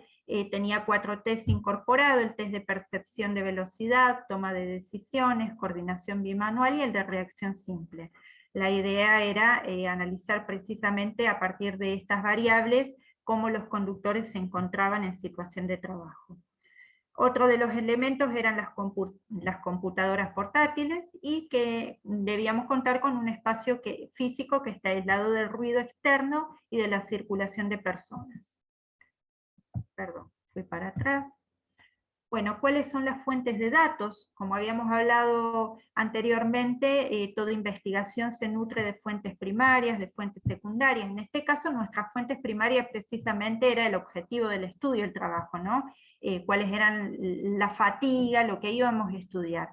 tenía 4 tests incorporados: el test de percepción de velocidad, toma de decisiones, coordinación bimanual y el de reacción simple. La idea era analizar precisamente a partir de estas variables cómo los conductores se encontraban en situación de trabajo. Otro de los elementos eran las computadoras portátiles, y que debíamos contar con un espacio físico que esté aislado del ruido externo y de la circulación de personas. Perdón, fui para atrás. Bueno, ¿cuáles son las fuentes de datos? Como habíamos hablado anteriormente, toda investigación se nutre de fuentes primarias, de fuentes secundarias. En este caso, nuestras fuentes primarias precisamente era el objetivo del estudio, el trabajo, ¿no? cuáles eran la fatiga, lo que íbamos a estudiar.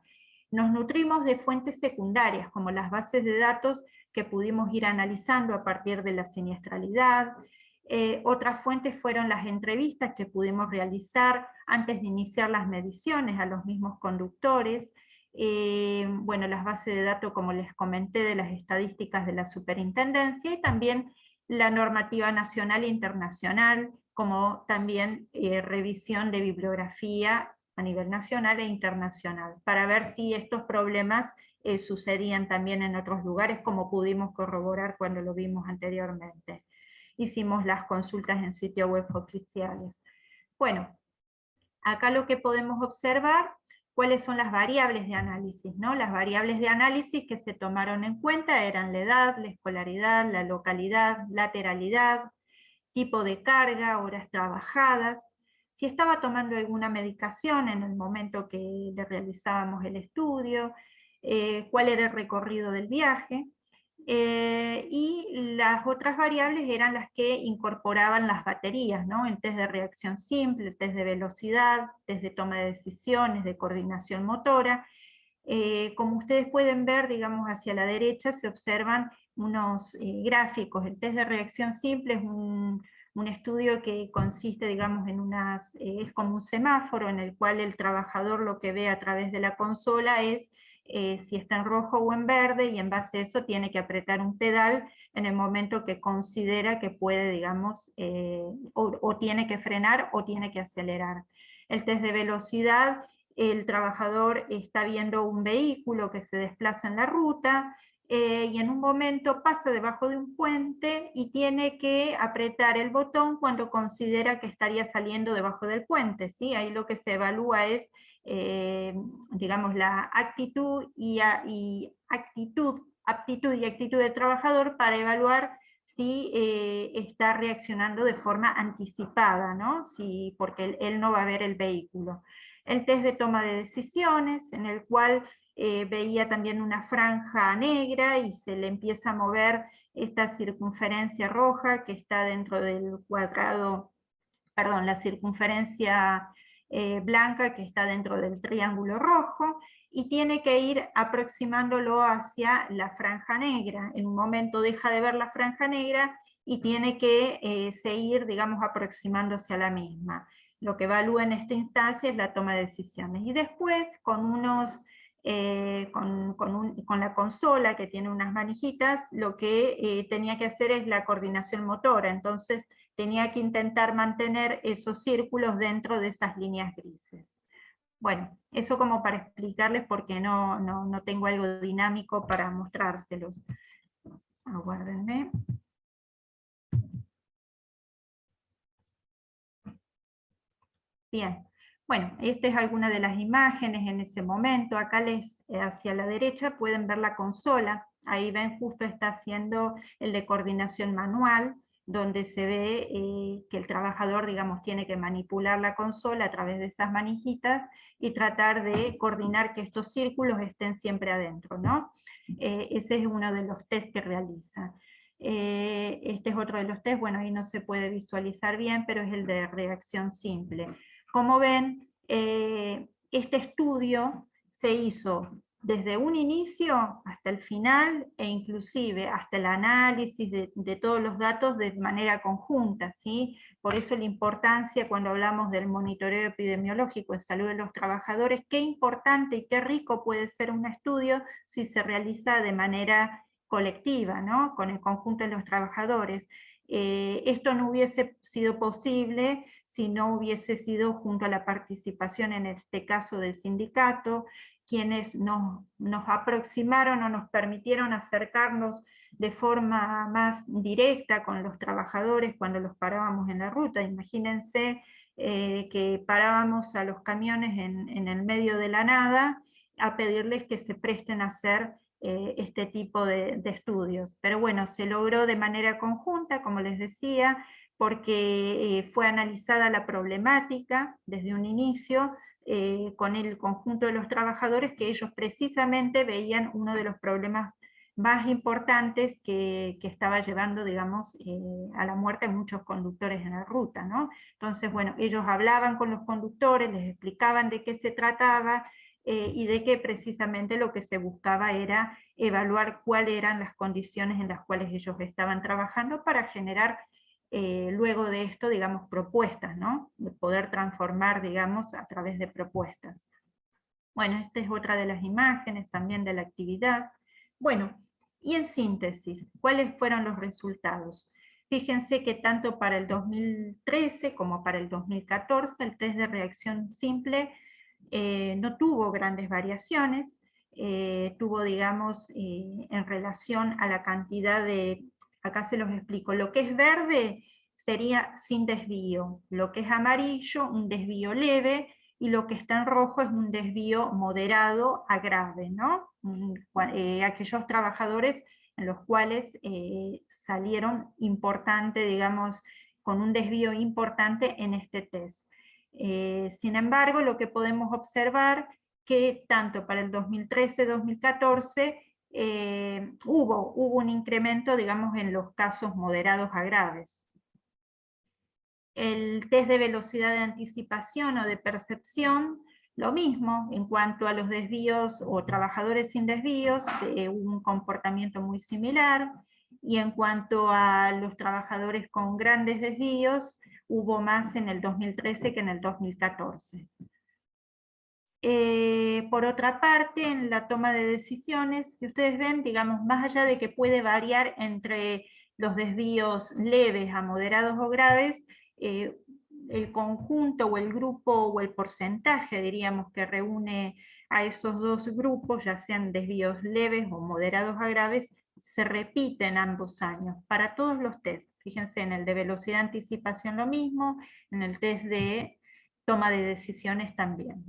Nos nutrimos de fuentes secundarias, como las bases de datos que pudimos ir analizando a partir de la siniestralidad. Otras fuentes fueron las entrevistas que pudimos realizar antes de iniciar las mediciones a los mismos conductores. Bueno, las bases de datos, como les comenté, de las estadísticas de la superintendencia, y también la normativa nacional e internacional, como también revisión de bibliografía a nivel nacional e internacional, para ver si estos problemas sucedían también en otros lugares, como pudimos corroborar cuando lo vimos anteriormente. Hicimos las consultas en sitios web oficiales. Bueno, acá lo que podemos observar, cuáles son las variables de análisis, ¿no? Las variables de análisis que se tomaron en cuenta eran la edad, la escolaridad, la localidad, lateralidad, tipo de carga, horas trabajadas, si estaba tomando alguna medicación en el momento que le realizábamos el estudio, cuál era el recorrido del viaje, y las otras variables eran las que incorporaban las baterías, ¿no? El test de reacción simple, el test de velocidad, test de toma de decisiones, de coordinación motora. Como ustedes pueden ver, digamos hacia la derecha se observan unos gráficos. El test de reacción simple es un estudio que consiste, digamos, en es como un semáforo en el cual el trabajador lo que ve a través de la consola es si está en rojo o en verde, y en base a eso tiene que apretar un pedal en el momento que considera que puede, digamos, o tiene que frenar o tiene que acelerar. El test de velocidad, el trabajador está viendo un vehículo que se desplaza en la ruta, y en un momento pasa debajo de un puente y tiene que apretar el botón cuando considera que estaría saliendo debajo del puente, ¿sí? Ahí lo que se evalúa es, digamos, la aptitud y actitud del trabajador para evaluar si está reaccionando de forma anticipada, ¿no? Porque él no va a ver el vehículo. El test de toma de decisiones, en el cual veía también una franja negra y se le empieza a mover esta circunferencia roja que está dentro del cuadrado, perdón, la circunferencia blanca que está dentro del triángulo rojo, y tiene que ir aproximándolo hacia la franja negra. En un momento deja de ver la franja negra y tiene que seguir, digamos, aproximándose a la misma. Lo que evalúa en esta instancia es la toma de decisiones. Y después, con la consola que tiene unas manijitas, lo que tenía que hacer es la coordinación motora. Entonces tenía que intentar mantener esos círculos dentro de esas líneas grises. Bueno, eso como para explicarles, porque no tengo algo dinámico para mostrárselos. Aguárdenme. Bien, bueno, esta es alguna de las imágenes en ese momento. Acá hacia la derecha pueden ver la consola. Ahí ven, justo está haciendo el de coordinación manual, donde se ve que el trabajador, digamos, tiene que manipular la consola a través de esas manijitas y tratar de coordinar que estos círculos estén siempre adentro, ¿no? Ese es uno de los test que realiza. Este es otro de los test, bueno, ahí no se puede visualizar bien, pero es el de reacción simple. Como ven, este estudio se hizo desde un inicio hasta el final, e inclusive hasta el análisis de todos los datos de manera conjunta, ¿sí? Por eso la importancia cuando hablamos del monitoreo epidemiológico en salud de los trabajadores, qué importante y qué rico puede ser un estudio si se realiza de manera colectiva, ¿no? Con el conjunto de los trabajadores. Esto no hubiese sido posible si no hubiese sido junto a la participación, en este caso del sindicato, quienes nos aproximaron o nos permitieron acercarnos de forma más directa con los trabajadores cuando los parábamos en la ruta. Imagínense que parábamos a los camiones en el medio de la nada a pedirles que se presten a hacer este tipo de estudios. Pero bueno, se logró de manera conjunta, como les decía, porque fue analizada la problemática desde un inicio, con el conjunto de los trabajadores, que ellos precisamente veían uno de los problemas más importantes que estaba llevando, digamos, a la muerte muchos conductores en la ruta, ¿no? Entonces, bueno, ellos hablaban con los conductores, les explicaban de qué se trataba, y de que precisamente lo que se buscaba era evaluar cuáles eran las condiciones en las cuales ellos estaban trabajando para generar luego de esto, digamos, propuestas, ¿no? De poder transformar, digamos, a través de propuestas. Bueno, esta es otra de las imágenes también de la actividad. Bueno, y en síntesis, ¿cuáles fueron los resultados? Fíjense que tanto para el 2013 como para el 2014 el test de reacción simple no tuvo grandes variaciones, tuvo, digamos, en relación a la cantidad de, acá se los explico, lo que es verde sería sin desvío, lo que es amarillo un desvío leve, y lo que está en rojo es un desvío moderado a grave, ¿no? Aquellos trabajadores en los cuales salieron importante, digamos, con un desvío importante en este test. Sin embargo, lo que podemos observar que tanto para el 2013-2014 hubo un incremento, digamos, en los casos moderados a graves. El test de velocidad de anticipación o de percepción, lo mismo, en cuanto a los desvíos o trabajadores sin desvíos, hubo un comportamiento muy similar, y en cuanto a los trabajadores con grandes desvíos, hubo más en el 2013 que en el 2014. Por otra parte, en la toma de decisiones, si ustedes ven, digamos, más allá de que puede variar entre los desvíos leves a moderados o graves, el conjunto o el grupo o el porcentaje, diríamos, que reúne a esos dos grupos, ya sean desvíos leves o moderados a graves, se repite en ambos años, para todos los test. Fíjense, en el de velocidad de anticipación lo mismo, en el test de toma de decisiones también.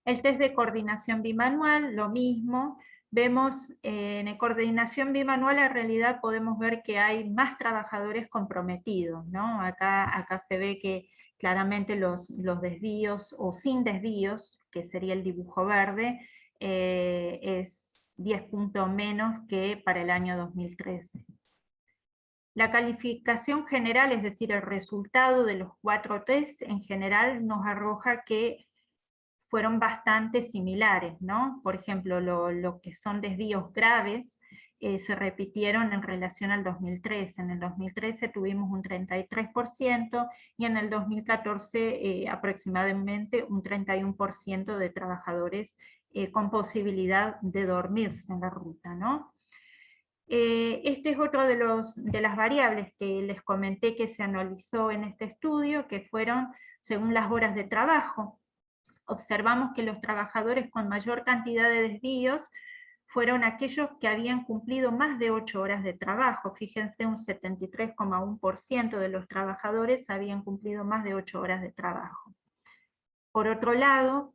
El test de coordinación bimanual, lo mismo. Vemos en coordinación bimanual en realidad podemos ver que hay más trabajadores comprometidos, ¿no? Acá se ve que claramente los desvíos o sin desvíos, que sería el dibujo verde, es 10 puntos menos que para el año 2013. La calificación general, es decir, el resultado de los 4 tests en general nos arroja que fueron bastante similares, ¿no? Por ejemplo, lo que son desvíos graves se repitieron en relación al 2013. En el 2013 tuvimos un 33% y en el 2014 aproximadamente un 31% de trabajadores con posibilidad de dormirse en la ruta, ¿no? Este es otro de las variables que les comenté que se analizó en este estudio, que fueron según las horas de trabajo. Observamos que los trabajadores con mayor cantidad de desvíos fueron aquellos que habían cumplido más de 8 horas de trabajo. Fíjense, un 73,1% de los trabajadores habían cumplido más de 8 horas de trabajo. Por otro lado,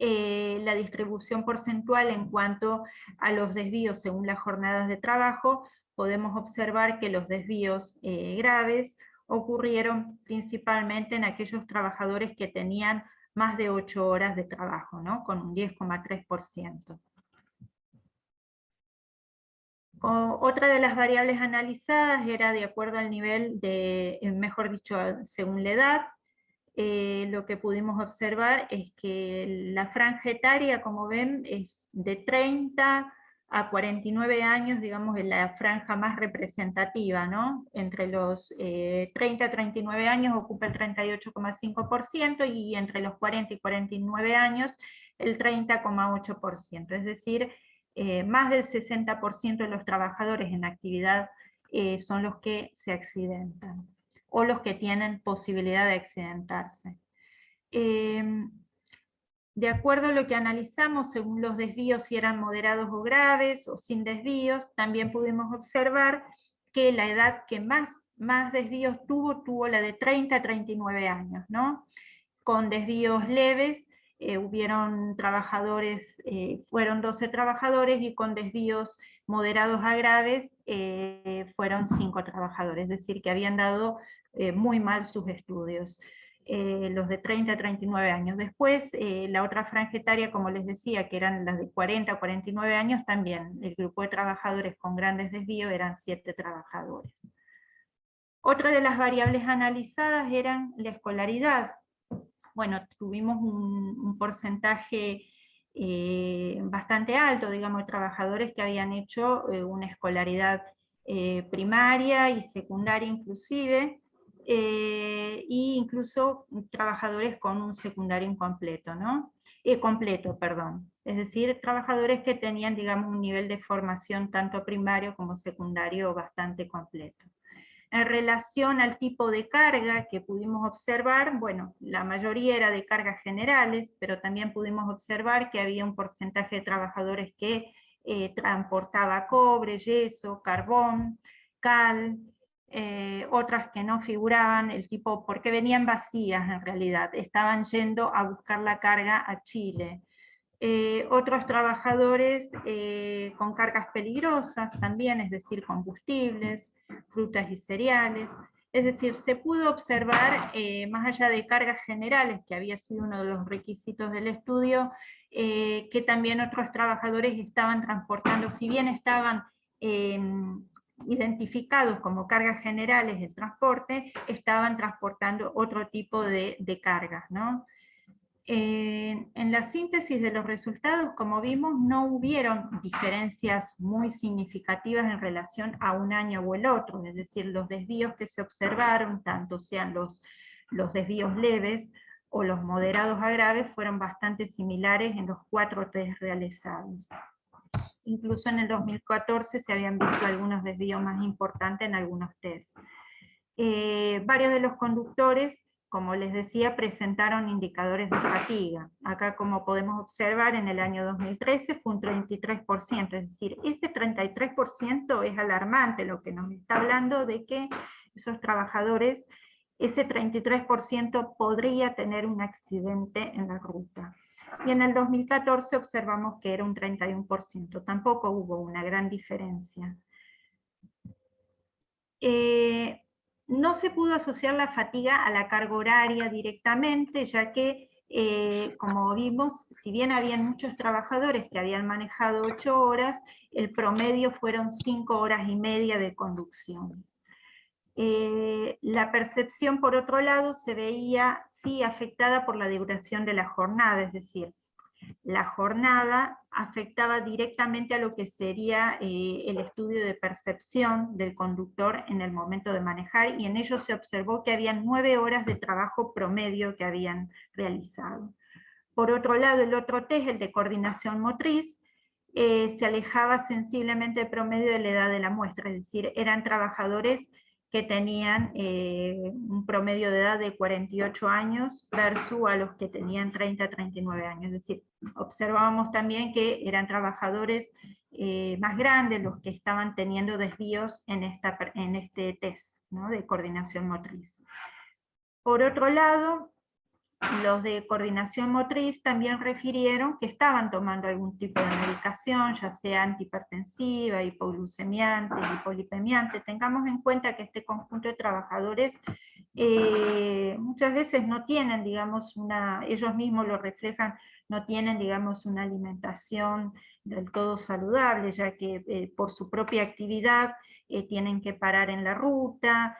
la distribución porcentual en cuanto a los desvíos según las jornadas de trabajo, podemos observar que los desvíos graves ocurrieron principalmente en aquellos trabajadores que tenían más de 8 horas de trabajo, ¿no? Con un 10,3%. Otra de las variables analizadas era de acuerdo al nivel de, mejor dicho, según la edad. Lo que pudimos observar es que la franja etaria, como ven, es de 30 a 49 años, digamos, en la franja más representativa, ¿no? Entre los 30 a 39 años ocupa el 38,5%, y entre los 40 y 49 años el 30,8%, es decir, más del 60% de los trabajadores en actividad son los que se accidentan, o los que tienen posibilidad de accidentarse. De acuerdo a lo que analizamos, según los desvíos, si eran moderados o graves, o sin desvíos, también pudimos observar que la edad que más desvíos tuvo la de 30 a 39 años, ¿no? Con desvíos leves, hubieron trabajadores, fueron 12 trabajadores, y con desvíos moderados a graves fueron 5 trabajadores, es decir, que habían dado muy mal sus estudios. los de 30 a 39 años. Después, la otra franja etaria, como les decía, que eran las de 40 a 49 años, también el grupo de trabajadores con grandes desvíos eran 7 trabajadores. Otra de las variables analizadas eran la escolaridad. Bueno, tuvimos un porcentaje bastante alto, digamos, de trabajadores que habían hecho una escolaridad primaria y secundaria inclusive, e incluso trabajadores con un secundario incompleto, ¿no? Completo, perdón. Es decir, trabajadores que tenían, digamos, un nivel de formación tanto primario como secundario bastante completo. En relación al tipo de carga que pudimos observar, bueno, la mayoría era de cargas generales, pero también pudimos observar que había un porcentaje de trabajadores que transportaba cobre, yeso, carbón, cal, otras que no figuraban, el tipo, porque venían vacías en realidad, estaban yendo a buscar la carga a Chile. Otros trabajadores con cargas peligrosas también, es decir, combustibles, frutas y cereales. Es decir, se pudo observar, más allá de cargas generales, que había sido uno de los requisitos del estudio, que también otros trabajadores estaban transportando, si bien estaban identificados como cargas generales del transporte, estaban transportando otro tipo de cargas, ¿no? En la síntesis de los resultados, como vimos, no hubieron diferencias muy significativas en relación a un año o el otro, es decir, los desvíos que se observaron, tanto sean los desvíos leves o los moderados a graves, fueron bastante similares en los 4 test realizados. Incluso en el 2014 se habían visto algunos desvíos más importantes en algunos test. Varios de los conductores, como les decía, presentaron indicadores de fatiga. Acá, como podemos observar, en el año 2013 fue un 33%, es decir, ese 33% es alarmante, lo que nos está hablando de que esos trabajadores, ese 33% podría tener un accidente en la ruta. Y en el 2014 observamos que era un 31%, tampoco hubo una gran diferencia. No se pudo asociar la fatiga a la carga horaria directamente, ya que, como vimos, si bien habían muchos trabajadores que habían manejado 8 horas, el promedio fueron 5 horas y media de conducción. La percepción, por otro lado, se veía sí afectada por la duración de la jornada, es decir, la jornada afectaba directamente a lo que sería el estudio de percepción del conductor en el momento de manejar, y en ello se observó que había 9 horas de trabajo promedio que habían realizado. Por otro lado, el otro test, el de coordinación motriz, se alejaba sensiblemente del promedio de la edad de la muestra, es decir, eran trabajadores que tenían un promedio de edad de 48 años versus a los que tenían 30 a 39 años. Es decir, observábamos también que eran trabajadores más grandes los que estaban teniendo desvíos en este test, ¿no?, de coordinación motriz. Por otro lado, los de coordinación motriz también refirieron que estaban tomando algún tipo de medicación, ya sea antihipertensiva, hipoglucemiante, hipolipemiante. Tengamos en cuenta que este conjunto de trabajadores muchas veces no tienen, digamos, ellos mismos lo reflejan, no tienen, digamos, una alimentación del todo saludable, ya que por su propia actividad tienen que parar en la ruta,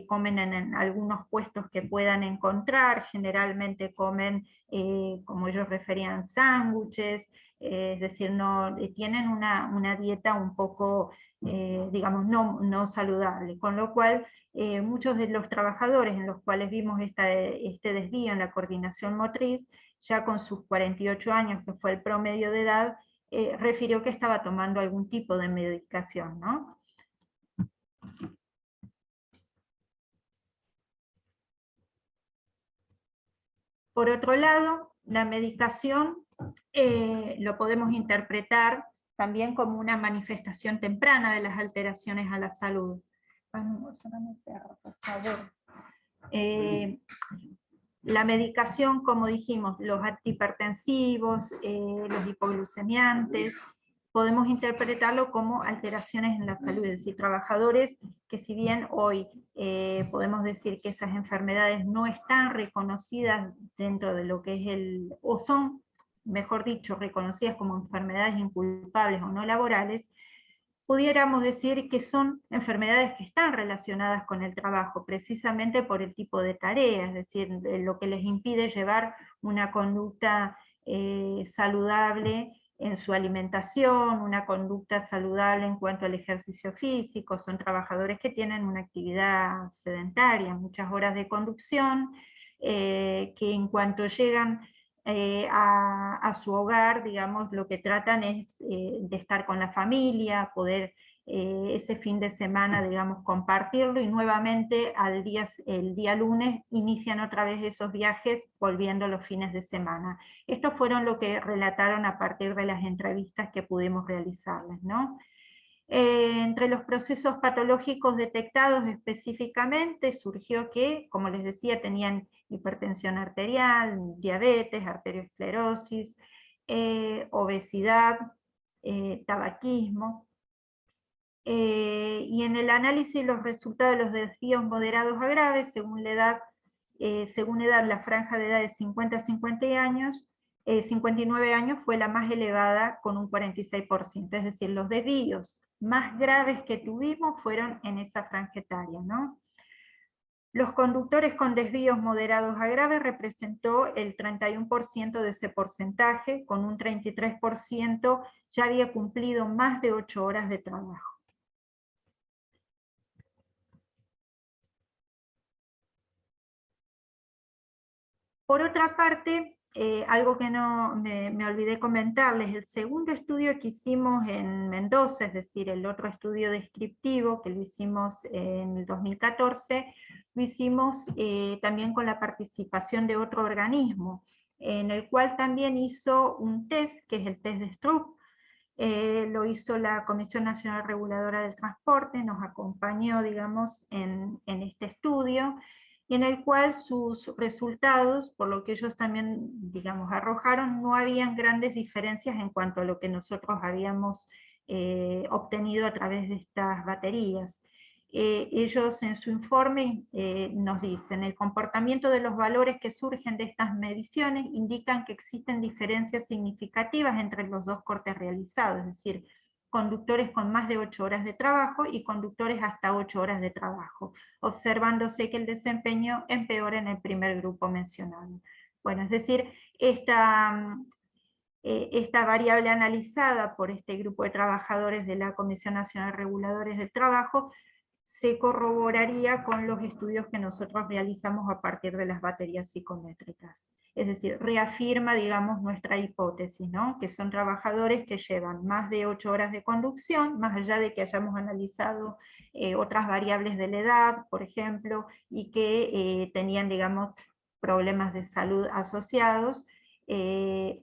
comen en algunos puestos que puedan encontrar, generalmente comen, como ellos referían, sándwiches, es decir, tienen una dieta un poco, digamos, no saludable, con lo cual muchos de los trabajadores en los cuales vimos este desvío en la coordinación motriz, ya con sus 48 años, que fue el promedio de edad, refirió que estaba tomando algún tipo de medicación, ¿no? Por otro lado, la medicación lo podemos interpretar también como una manifestación temprana de las alteraciones a la salud. Por favor. La medicación, como dijimos, los antihipertensivos, los hipoglucemiantes, podemos interpretarlo como alteraciones en la salud, es decir, trabajadores que si bien hoy podemos decir que esas enfermedades no están reconocidas dentro de lo que es o son, mejor dicho, reconocidas como enfermedades inculpables o no laborales, pudiéramos decir que son enfermedades que están relacionadas con el trabajo, precisamente por el tipo de tarea, es decir, lo que les impide llevar una conducta saludable en su alimentación, una conducta saludable en cuanto al ejercicio físico. Son trabajadores que tienen una actividad sedentaria, muchas horas de conducción, que en cuanto llegan a su hogar, digamos, lo que tratan es de estar con la familia, poder ese fin de semana, digamos, compartirlo, y nuevamente el día lunes inician otra vez esos viajes, volviendo los fines de semana. Estos fueron lo que relataron a partir de las entrevistas que pudimos realizarles, ¿no? Entre los procesos patológicos detectados específicamente surgió que, como les decía, tenían hipertensión arterial, diabetes, arteriosclerosis, obesidad, tabaquismo. Y en el análisis de los resultados de los desvíos moderados a graves, según edad, la franja de edad de 50 a 50 años, 59 años fue la más elevada con un 46%, es decir, los desvíos más graves que tuvimos fueron en esa franja etaria, ¿no? Los conductores con desvíos moderados a graves representó el 31% de ese porcentaje, con un 33% ya había cumplido más de 8 horas de trabajo. Por otra parte, algo que no me olvidé comentarles, el segundo estudio que hicimos en Mendoza, es decir, el otro estudio descriptivo que lo hicimos en el 2014, lo hicimos también con la participación de otro organismo, en el cual también hizo un test, que es el test de Stroop. Lo hizo la Comisión Nacional Reguladora del Transporte, nos acompañó, digamos, en este estudio, y en el cual sus resultados, por lo que ellos también, digamos, arrojaron, no habían grandes diferencias en cuanto a lo que nosotros habíamos obtenido a través de estas baterías. Ellos en su informe nos dicen: el comportamiento de los valores que surgen de estas mediciones indican que existen diferencias significativas entre los dos cortes realizados, es decir, conductores con más de 8 horas de trabajo y conductores hasta 8 horas de trabajo, observándose que el desempeño empeora en el primer grupo mencionado. Bueno, es decir, esta variable analizada por este grupo de trabajadores de la Comisión Nacional de Reguladores del Trabajo se corroboraría con los estudios que nosotros realizamos a partir de las baterías psicométricas. Es decir, reafirma, digamos, nuestra hipótesis, ¿no? Que son trabajadores que llevan más de 8 horas de conducción, más allá de que hayamos analizado otras variables de la edad, por ejemplo, y que tenían, digamos, problemas de salud asociados.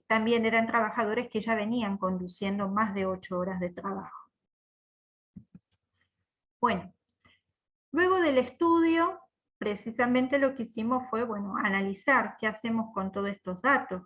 También eran trabajadores que ya venían conduciendo más de 8 horas de trabajo. Bueno, luego del estudio, precisamente lo que hicimos fue, bueno, analizar qué hacemos con todos estos datos,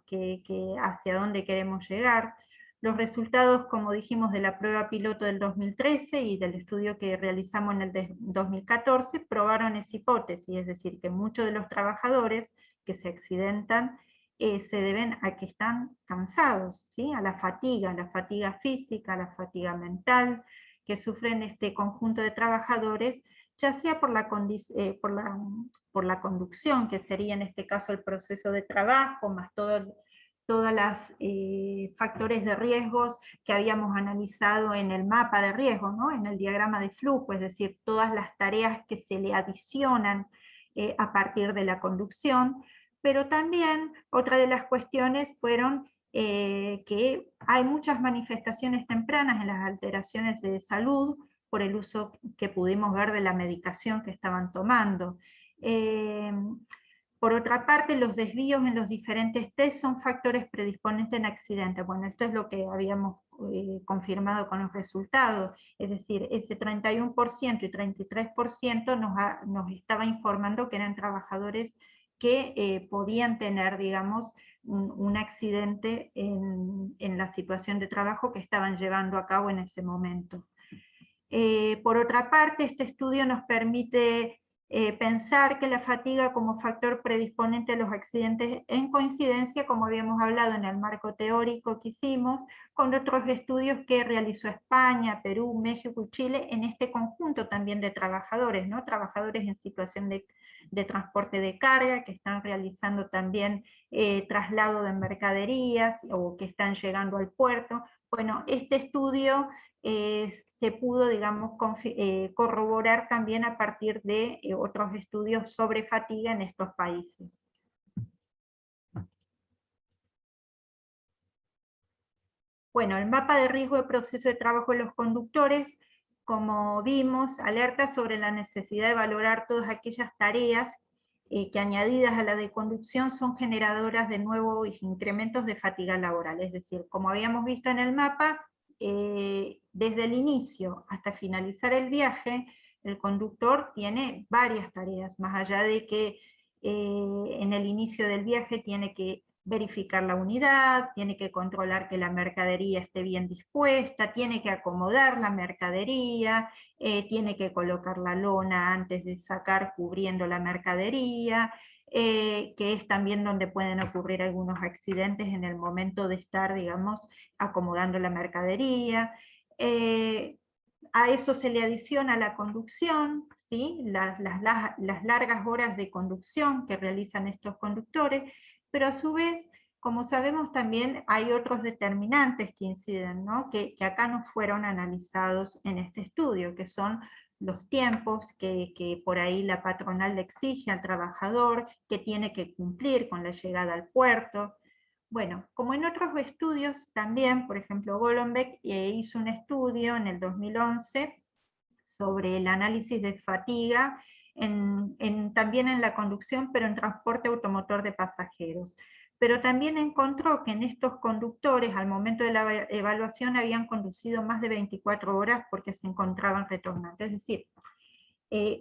hacia dónde queremos llegar. Los resultados, como dijimos, de la prueba piloto del 2013 y del estudio que realizamos en el 2014, probaron esa hipótesis, es decir, que muchos de los trabajadores que se accidentan se deben a que están cansados, ¿sí? A la fatiga física, a la fatiga mental, que sufren este conjunto de trabajadores, ya sea por la conducción, que sería en este caso el proceso de trabajo, más todos los factores de riesgos que habíamos analizado en el mapa de riesgo, ¿no? En el diagrama de flujo, es decir, todas las tareas que se le adicionan a partir de la conducción, pero también otra de las cuestiones fueron que hay muchas manifestaciones tempranas en las alteraciones de salud por el uso que pudimos ver de la medicación que estaban tomando. Por otra parte, los desvíos en los diferentes test son factores predisponentes en accidentes. Bueno, esto es lo que habíamos confirmado con los resultados, es decir, ese 31% y 33% nos estaba informando que eran trabajadores que podían tener, digamos, un accidente en la situación de trabajo que estaban llevando a cabo en ese momento. Por otra parte, este estudio nos permite pensar que la fatiga como factor predisponente a los accidentes en coincidencia, como habíamos hablado en el marco teórico que hicimos, con otros estudios que realizó España, Perú, México y Chile en este conjunto también de trabajadores, ¿no? Trabajadores en situación de transporte de carga, que están realizando también traslado de mercaderías o que están llegando al puerto. Bueno, este estudio se pudo, digamos, corroborar también a partir de otros estudios sobre fatiga en estos países. Bueno, el mapa de riesgo de proceso de trabajo de los conductores, como vimos, alerta sobre la necesidad de valorar todas aquellas tareas que añadidas a la de conducción son generadoras de nuevos incrementos de fatiga laboral. Es decir, como habíamos visto en el mapa, desde el inicio hasta finalizar el viaje, el conductor tiene varias tareas, más allá de que en el inicio del viaje tiene que verificar la unidad, tiene que controlar que la mercadería esté bien dispuesta, tiene que acomodar la mercadería, tiene que colocar la lona antes de sacar cubriendo la mercadería, que es también donde pueden ocurrir algunos accidentes en el momento de estar, digamos, acomodando la mercadería. A eso se le adiciona la conducción, ¿sí? las largas horas de conducción que realizan estos conductores, pero a su vez, como sabemos, también hay otros determinantes que inciden, ¿no? que acá no fueron analizados en este estudio, que son los tiempos que por ahí la patronal le exige al trabajador, que tiene que cumplir con la llegada al puerto. Bueno, como en otros estudios también, por ejemplo, Golombek hizo un estudio en el 2011 sobre el análisis de fatiga, también en la conducción, pero en transporte automotor de pasajeros. Pero también encontró que en estos conductores, al momento de la evaluación, habían conducido más de 24 horas porque se encontraban retornando. Es decir,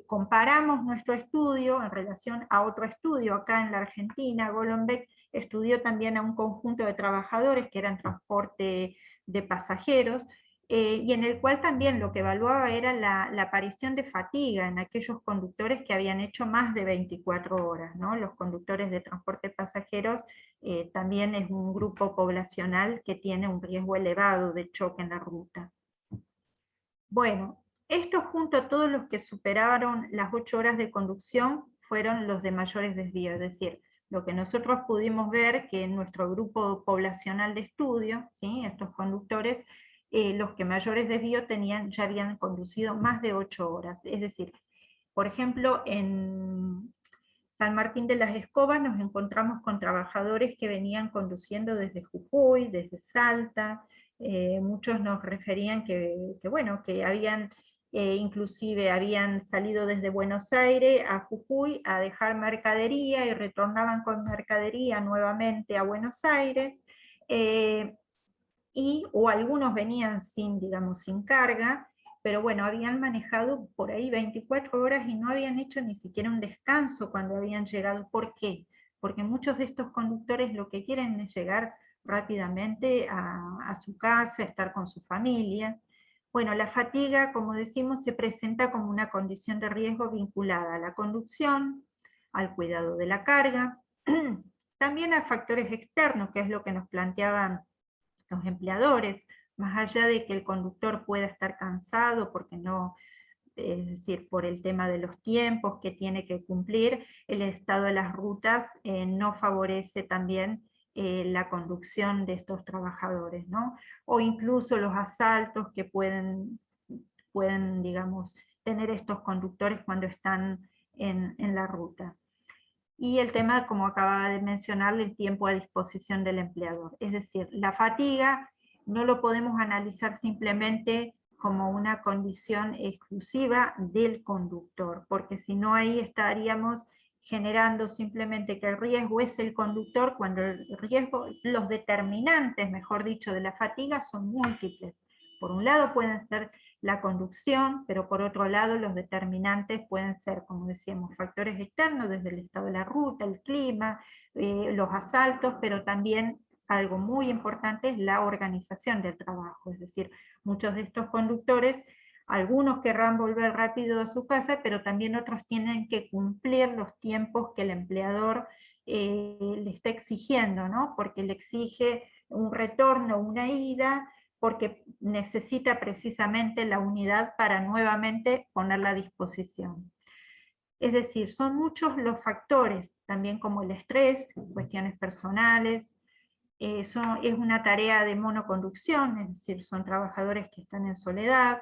comparamos nuestro estudio en relación a otro estudio acá en la Argentina. Golombek estudió también a un conjunto de trabajadores que eran transporte de pasajeros, y en el cual también lo que evaluaba era la aparición de fatiga en aquellos conductores que habían hecho más de 24 horas, ¿no? Los conductores de transporte de pasajeros también es un grupo poblacional que tiene un riesgo elevado de choque en la ruta. Bueno, esto junto a todos los que superaron las 8 horas de conducción fueron los de mayores desvíos, es decir, lo que nosotros pudimos ver que en nuestro grupo poblacional de estudio, ¿sí? Estos conductores, los que mayores desvíos ya habían conducido más de 8 horas. Es decir, por ejemplo, en San Martín de las Escobas nos encontramos con trabajadores que venían conduciendo desde Jujuy, desde Salta. Muchos nos referían bueno, que habían inclusive habían salido desde Buenos Aires a Jujuy a dejar mercadería y retornaban con mercadería nuevamente a Buenos Aires, o algunos venían digamos, sin carga, pero bueno, habían manejado por ahí 24 horas y no habían hecho ni siquiera un descanso cuando habían llegado. ¿Por qué? Porque muchos de estos conductores lo que quieren es llegar rápidamente a su casa, estar con su familia. Bueno, la fatiga, como decimos, se presenta como una condición de riesgo vinculada a la conducción, al cuidado de la carga, también a factores externos, que es lo que nos planteaban los empleadores, más allá de que el conductor pueda estar cansado porque no, es decir, por el tema de los tiempos que tiene que cumplir, el estado de las rutas no favorece también la conducción de estos trabajadores, ¿no? O incluso los asaltos que pueden digamos, tener estos conductores cuando están en la ruta. Y el tema, como acaba de mencionar, el tiempo a disposición del empleador. Es decir, la fatiga no lo podemos analizar simplemente como una condición exclusiva del conductor, porque si no ahí estaríamos generando simplemente que el riesgo es el conductor, cuando el riesgo, los determinantes, mejor dicho, de la fatiga son múltiples. Por un lado pueden ser la conducción, pero por otro lado los determinantes pueden ser, como decíamos, factores externos, desde el estado de la ruta, el clima, los asaltos, pero también algo muy importante es la organización del trabajo, es decir, muchos de estos conductores, algunos querrán volver rápido a su casa, pero también otros tienen que cumplir los tiempos que el empleador le está exigiendo, ¿no? Porque le exige un retorno, una ida, porque necesita precisamente la unidad para nuevamente ponerla a disposición. Es decir, son muchos los factores, también como el estrés, cuestiones personales, es una tarea de monoconducción, es decir, son trabajadores que están en soledad,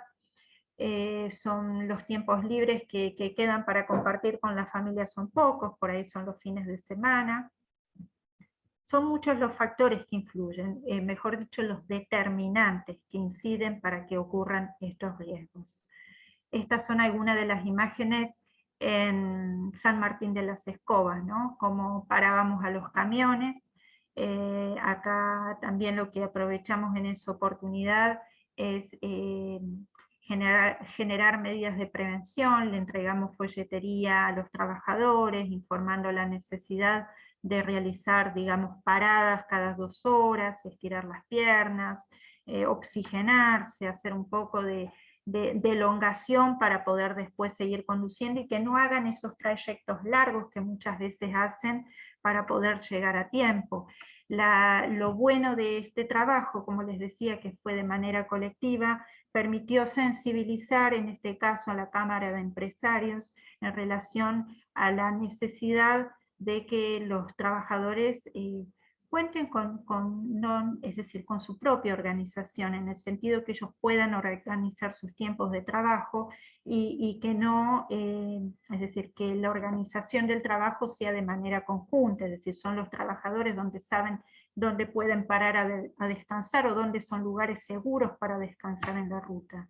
son los tiempos libres que quedan para compartir con la familia son pocos, por ahí son los fines de semana. Son muchos los factores que influyen, mejor dicho, los determinantes que inciden para que ocurran estos riesgos. Estas son algunas de las imágenes en San Martín de las Escobas, ¿no? Como parábamos a los camiones. Acá también lo que aprovechamos en esa oportunidad es generar medidas de prevención, le entregamos folletería a los trabajadores, informando la necesidad de realizar, digamos, paradas cada 2 horas, estirar las piernas, oxigenarse, hacer un poco de elongación para poder después seguir conduciendo y que no hagan esos trayectos largos que muchas veces hacen para poder llegar a tiempo. Lo bueno de este trabajo, como les decía, que fue de manera colectiva, permitió sensibilizar, en este caso a la Cámara de Empresarios, en relación a la necesidad de que los trabajadores cuenten es decir, con su propia organización, en el sentido que ellos puedan organizar sus tiempos de trabajo y que no, es decir, que la organización del trabajo sea de manera conjunta, es decir, son los trabajadores donde saben dónde pueden parar a descansar o dónde son lugares seguros para descansar en la ruta.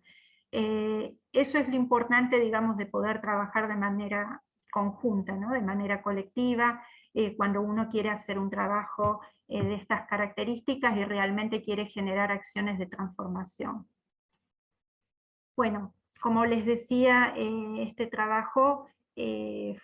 Eso es lo importante, digamos, de poder trabajar de manera conjunta, ¿no? De manera colectiva, cuando uno quiere hacer un trabajo de estas características y realmente quiere generar acciones de transformación. Bueno, como les decía, este trabajo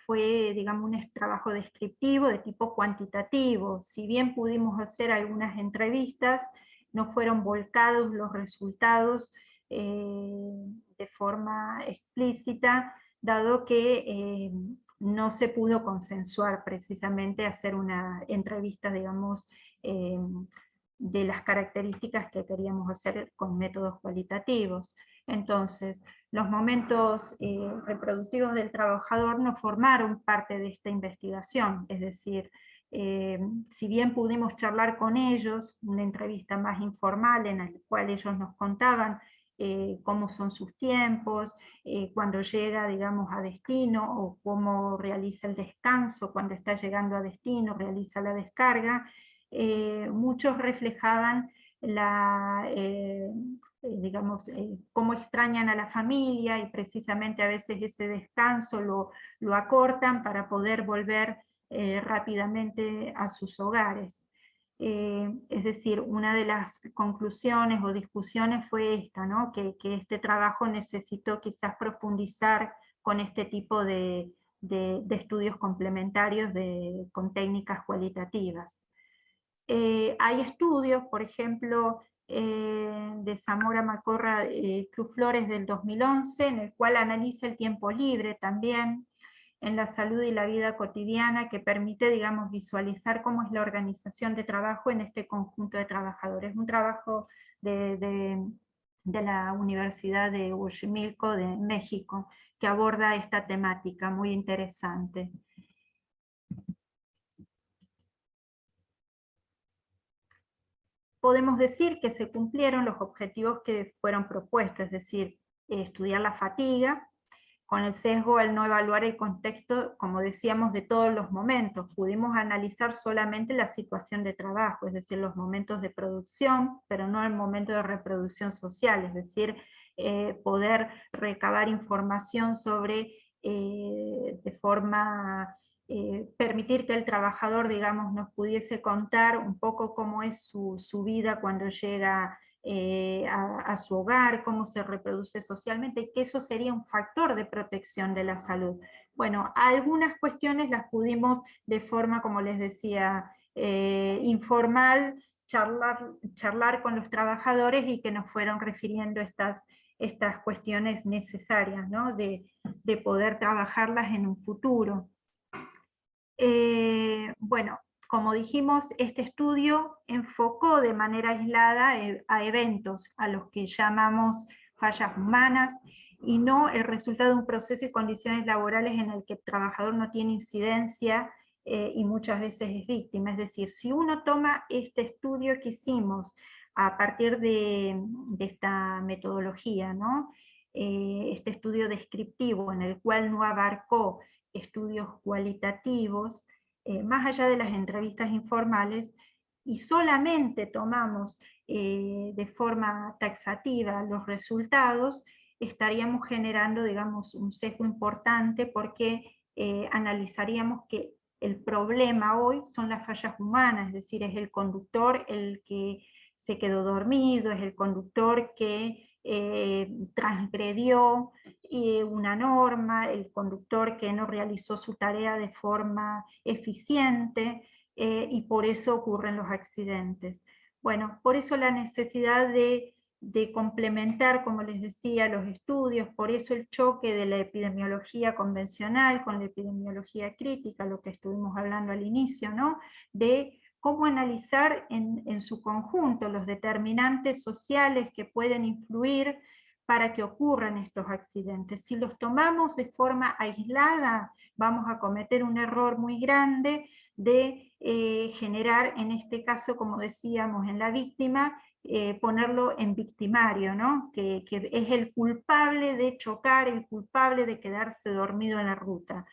fue, digamos, un trabajo descriptivo de tipo cuantitativo. Si bien pudimos hacer algunas entrevistas, no fueron volcados los resultados de forma explícita, dado que no se pudo consensuar precisamente hacer una entrevista, digamos, de las características que queríamos hacer con métodos cualitativos. Entonces, los momentos reproductivos del trabajador no formaron parte de esta investigación, es decir, si bien pudimos charlar con ellos, una entrevista más informal en la cual ellos nos contaban cómo son sus tiempos, cuando llega, digamos, a destino, o cómo realiza el descanso, cuando está llegando a destino, realiza la descarga, muchos reflejaban digamos, cómo extrañan a la familia, y precisamente a veces ese descanso lo acortan para poder volver rápidamente a sus hogares. Es decir, una de las conclusiones o discusiones fue esta, ¿no? que este trabajo necesitó quizás profundizar con este tipo de estudios complementarios con técnicas cualitativas. Hay estudios, por ejemplo, de Zamora Macorra Cruz Flores del 2011, en el cual analiza el tiempo libre también en la salud y la vida cotidiana, que permite, digamos, visualizar cómo es la organización de trabajo en este conjunto de trabajadores. Un trabajo de la Universidad de Xochimilco de México, que aborda esta temática muy interesante. Podemos decir que se cumplieron los objetivos que fueron propuestos, es decir, estudiar la fatiga, con el sesgo al no evaluar el contexto, como decíamos, de todos los momentos. Pudimos analizar solamente la situación de trabajo, es decir, los momentos de producción, pero no el momento de reproducción social, es decir, poder recabar información sobre, de forma, permitir que el trabajador, digamos, nos pudiese contar un poco cómo es su vida cuando llega a su hogar, cómo se reproduce socialmente, que eso sería un factor de protección de la salud. Bueno, algunas cuestiones las pudimos de forma, como les decía, informal, charlar con los trabajadores y que nos fueron refiriendo estas cuestiones necesarias, ¿no? de poder trabajarlas en un futuro. Bueno, como dijimos, este estudio enfocó de manera aislada a eventos, a los que llamamos fallas humanas, y no el resultado de un proceso y condiciones laborales en el que el trabajador no tiene incidencia y muchas veces es víctima. Es decir, si uno toma este estudio que hicimos a partir de esta metodología, ¿no? Este estudio descriptivo en el cual no abarcó estudios cualitativos, más allá de las entrevistas informales, y solamente tomamos de forma taxativa los resultados, estaríamos generando, digamos, un sesgo importante porque analizaríamos que el problema hoy son las fallas humanas, es decir, es el conductor el que se quedó dormido, es el conductor que transgredió una norma, el conductor que no realizó su tarea de forma eficiente, y por eso ocurren los accidentes. Bueno, por eso la necesidad de complementar, como les decía, los estudios, por eso el choque de la epidemiología convencional con la epidemiología crítica, lo que estuvimos hablando al inicio, ¿no? De cómo analizar en su conjunto los determinantes sociales que pueden influir para que ocurran estos accidentes. Si los tomamos de forma aislada, vamos a cometer un error muy grande de generar, en este caso, como decíamos, en la víctima, ponerlo en victimario, ¿no? que es el culpable de chocar, el culpable de quedarse dormido en la ruta.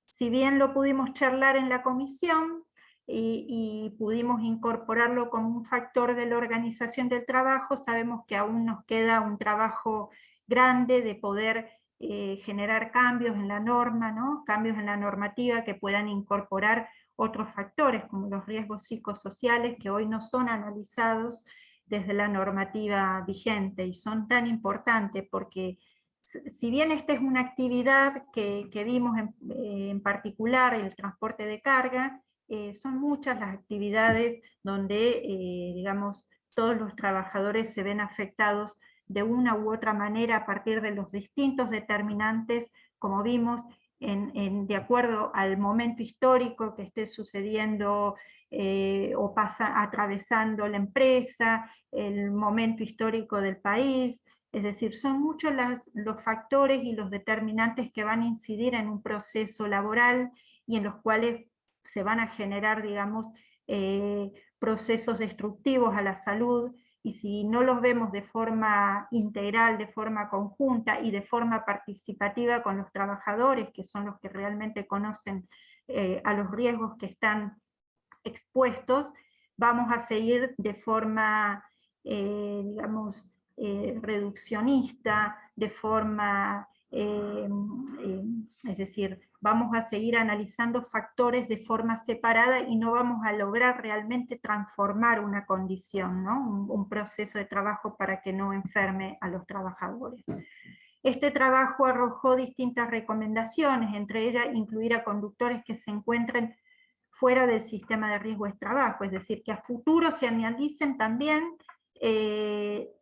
Si bien lo pudimos charlar en la comisión, y pudimos incorporarlo como un factor de la organización del trabajo, sabemos que aún nos queda un trabajo grande de poder generar cambios en la norma, ¿no? Cambios en la normativa que puedan incorporar otros factores, como los riesgos psicosociales, que hoy no son analizados desde la normativa vigente, y son tan importantes porque si bien esta es una actividad que vimos en particular, el transporte de carga, son muchas las actividades donde, digamos, todos los trabajadores se ven afectados de una u otra manera a partir de los distintos determinantes, como vimos, de acuerdo al momento histórico que esté sucediendo o atravesando la empresa, el momento histórico del país. Es decir, son muchos los factores y los determinantes que van a incidir en un proceso laboral y en los cuales se van a generar, digamos, procesos destructivos a la salud, y si no los vemos de forma integral, de forma conjunta y de forma participativa con los trabajadores, que son los que realmente conocen a los riesgos que están expuestos, vamos a seguir de forma, digamos, reduccionista, de forma, es decir, vamos a seguir analizando factores de forma separada y no vamos a lograr realmente transformar una condición, ¿no? Un proceso de trabajo para que no enferme a los trabajadores. Este trabajo arrojó distintas recomendaciones, entre ellas incluir a conductores que se encuentren fuera del sistema de riesgo de trabajo, es decir, que a futuro se analicen también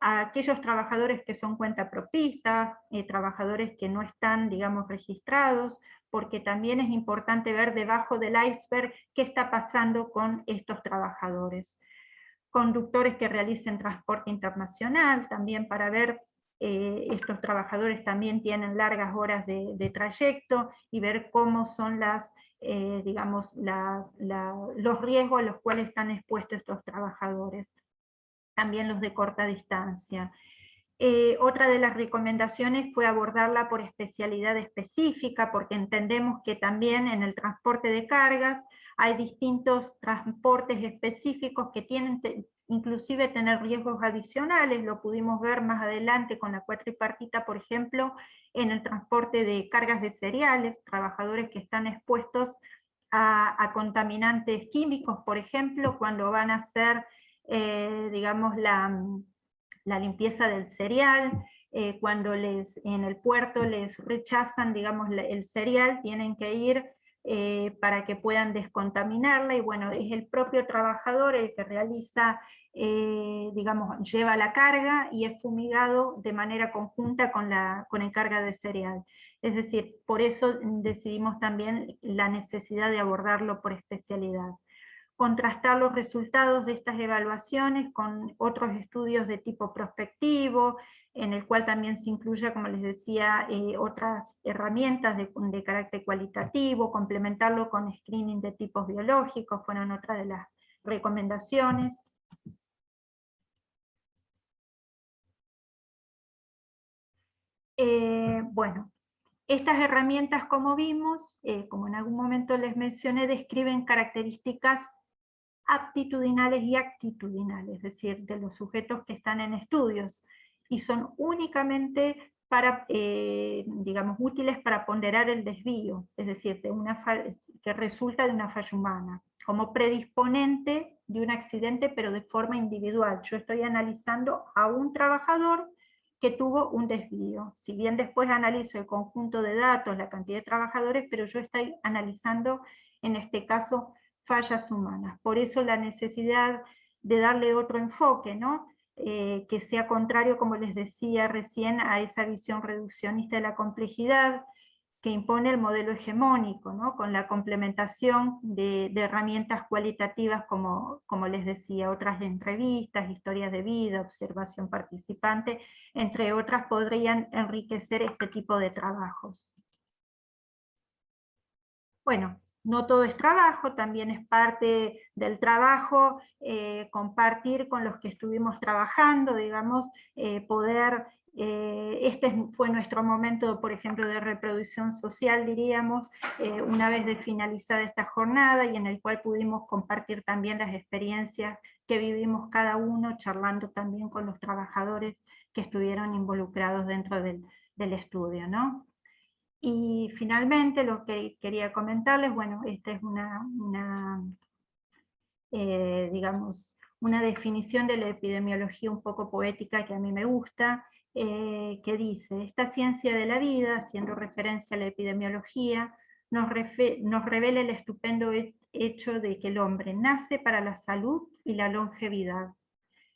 a aquellos trabajadores que son cuentapropistas, trabajadores que no están, digamos, registrados, porque también es importante ver debajo del iceberg qué está pasando con estos trabajadores. Conductores que realicen transporte internacional, también para ver, estos trabajadores también tienen largas horas de trayecto, y ver cómo son digamos, los riesgos a los cuales están expuestos estos trabajadores. También los de corta distancia. Otra de las recomendaciones fue abordarla por especialidad específica, porque entendemos que también en el transporte de cargas hay distintos transportes específicos que tienen inclusive tener riesgos adicionales. Lo pudimos ver más adelante con la cuatripartita, por ejemplo, en el transporte de cargas de cereales, trabajadores que están expuestos a contaminantes químicos, por ejemplo, cuando van a hacer, digamos, la limpieza del cereal, cuando en el puerto les rechazan, digamos, el cereal, tienen que ir para que puedan descontaminarla, y bueno, es el propio trabajador el que realiza, digamos, lleva la carga y es fumigado de manera conjunta con el carga de cereal. Es decir, por eso decidimos también la necesidad de abordarlo por especialidad. Contrastar los resultados de estas evaluaciones con otros estudios de tipo prospectivo, en el cual también se incluye, como les decía, otras herramientas de carácter cualitativo, complementarlo con screening de tipos biológicos, fueron otras de las recomendaciones. Bueno, estas herramientas, como vimos, como en algún momento les mencioné, describen características aptitudinales y actitudinales, es decir, de los sujetos que están en estudios, y son únicamente para, digamos, útiles para ponderar el desvío, es decir, que resulta de una falla humana, como predisponente de un accidente, pero de forma individual. Yo estoy analizando a un trabajador que tuvo un desvío. Si bien después analizo el conjunto de datos, la cantidad de trabajadores, pero yo estoy analizando, en este caso, fallas humanas. Por eso la necesidad de darle otro enfoque, ¿no? Que sea contrario, como les decía recién, a esa visión reduccionista de la complejidad que impone el modelo hegemónico, ¿no? Con la complementación de herramientas cualitativas, como les decía, otras de entrevistas, historias de vida, observación participante, entre otras, podrían enriquecer este tipo de trabajos. Bueno, no todo es trabajo, también es parte del trabajo compartir con los que estuvimos trabajando, digamos, poder, fue nuestro momento, por ejemplo, de reproducción social, diríamos, una vez de finalizada esta jornada, y en el cual pudimos compartir también las experiencias que vivimos cada uno, charlando también con los trabajadores que estuvieron involucrados dentro del estudio, ¿no? Y finalmente lo que quería comentarles, bueno, esta es digamos, una definición de la epidemiología un poco poética que a mí me gusta, que dice: esta ciencia de la vida, haciendo referencia a la epidemiología, nos revela el estupendo hecho de que el hombre nace para la salud y la longevidad,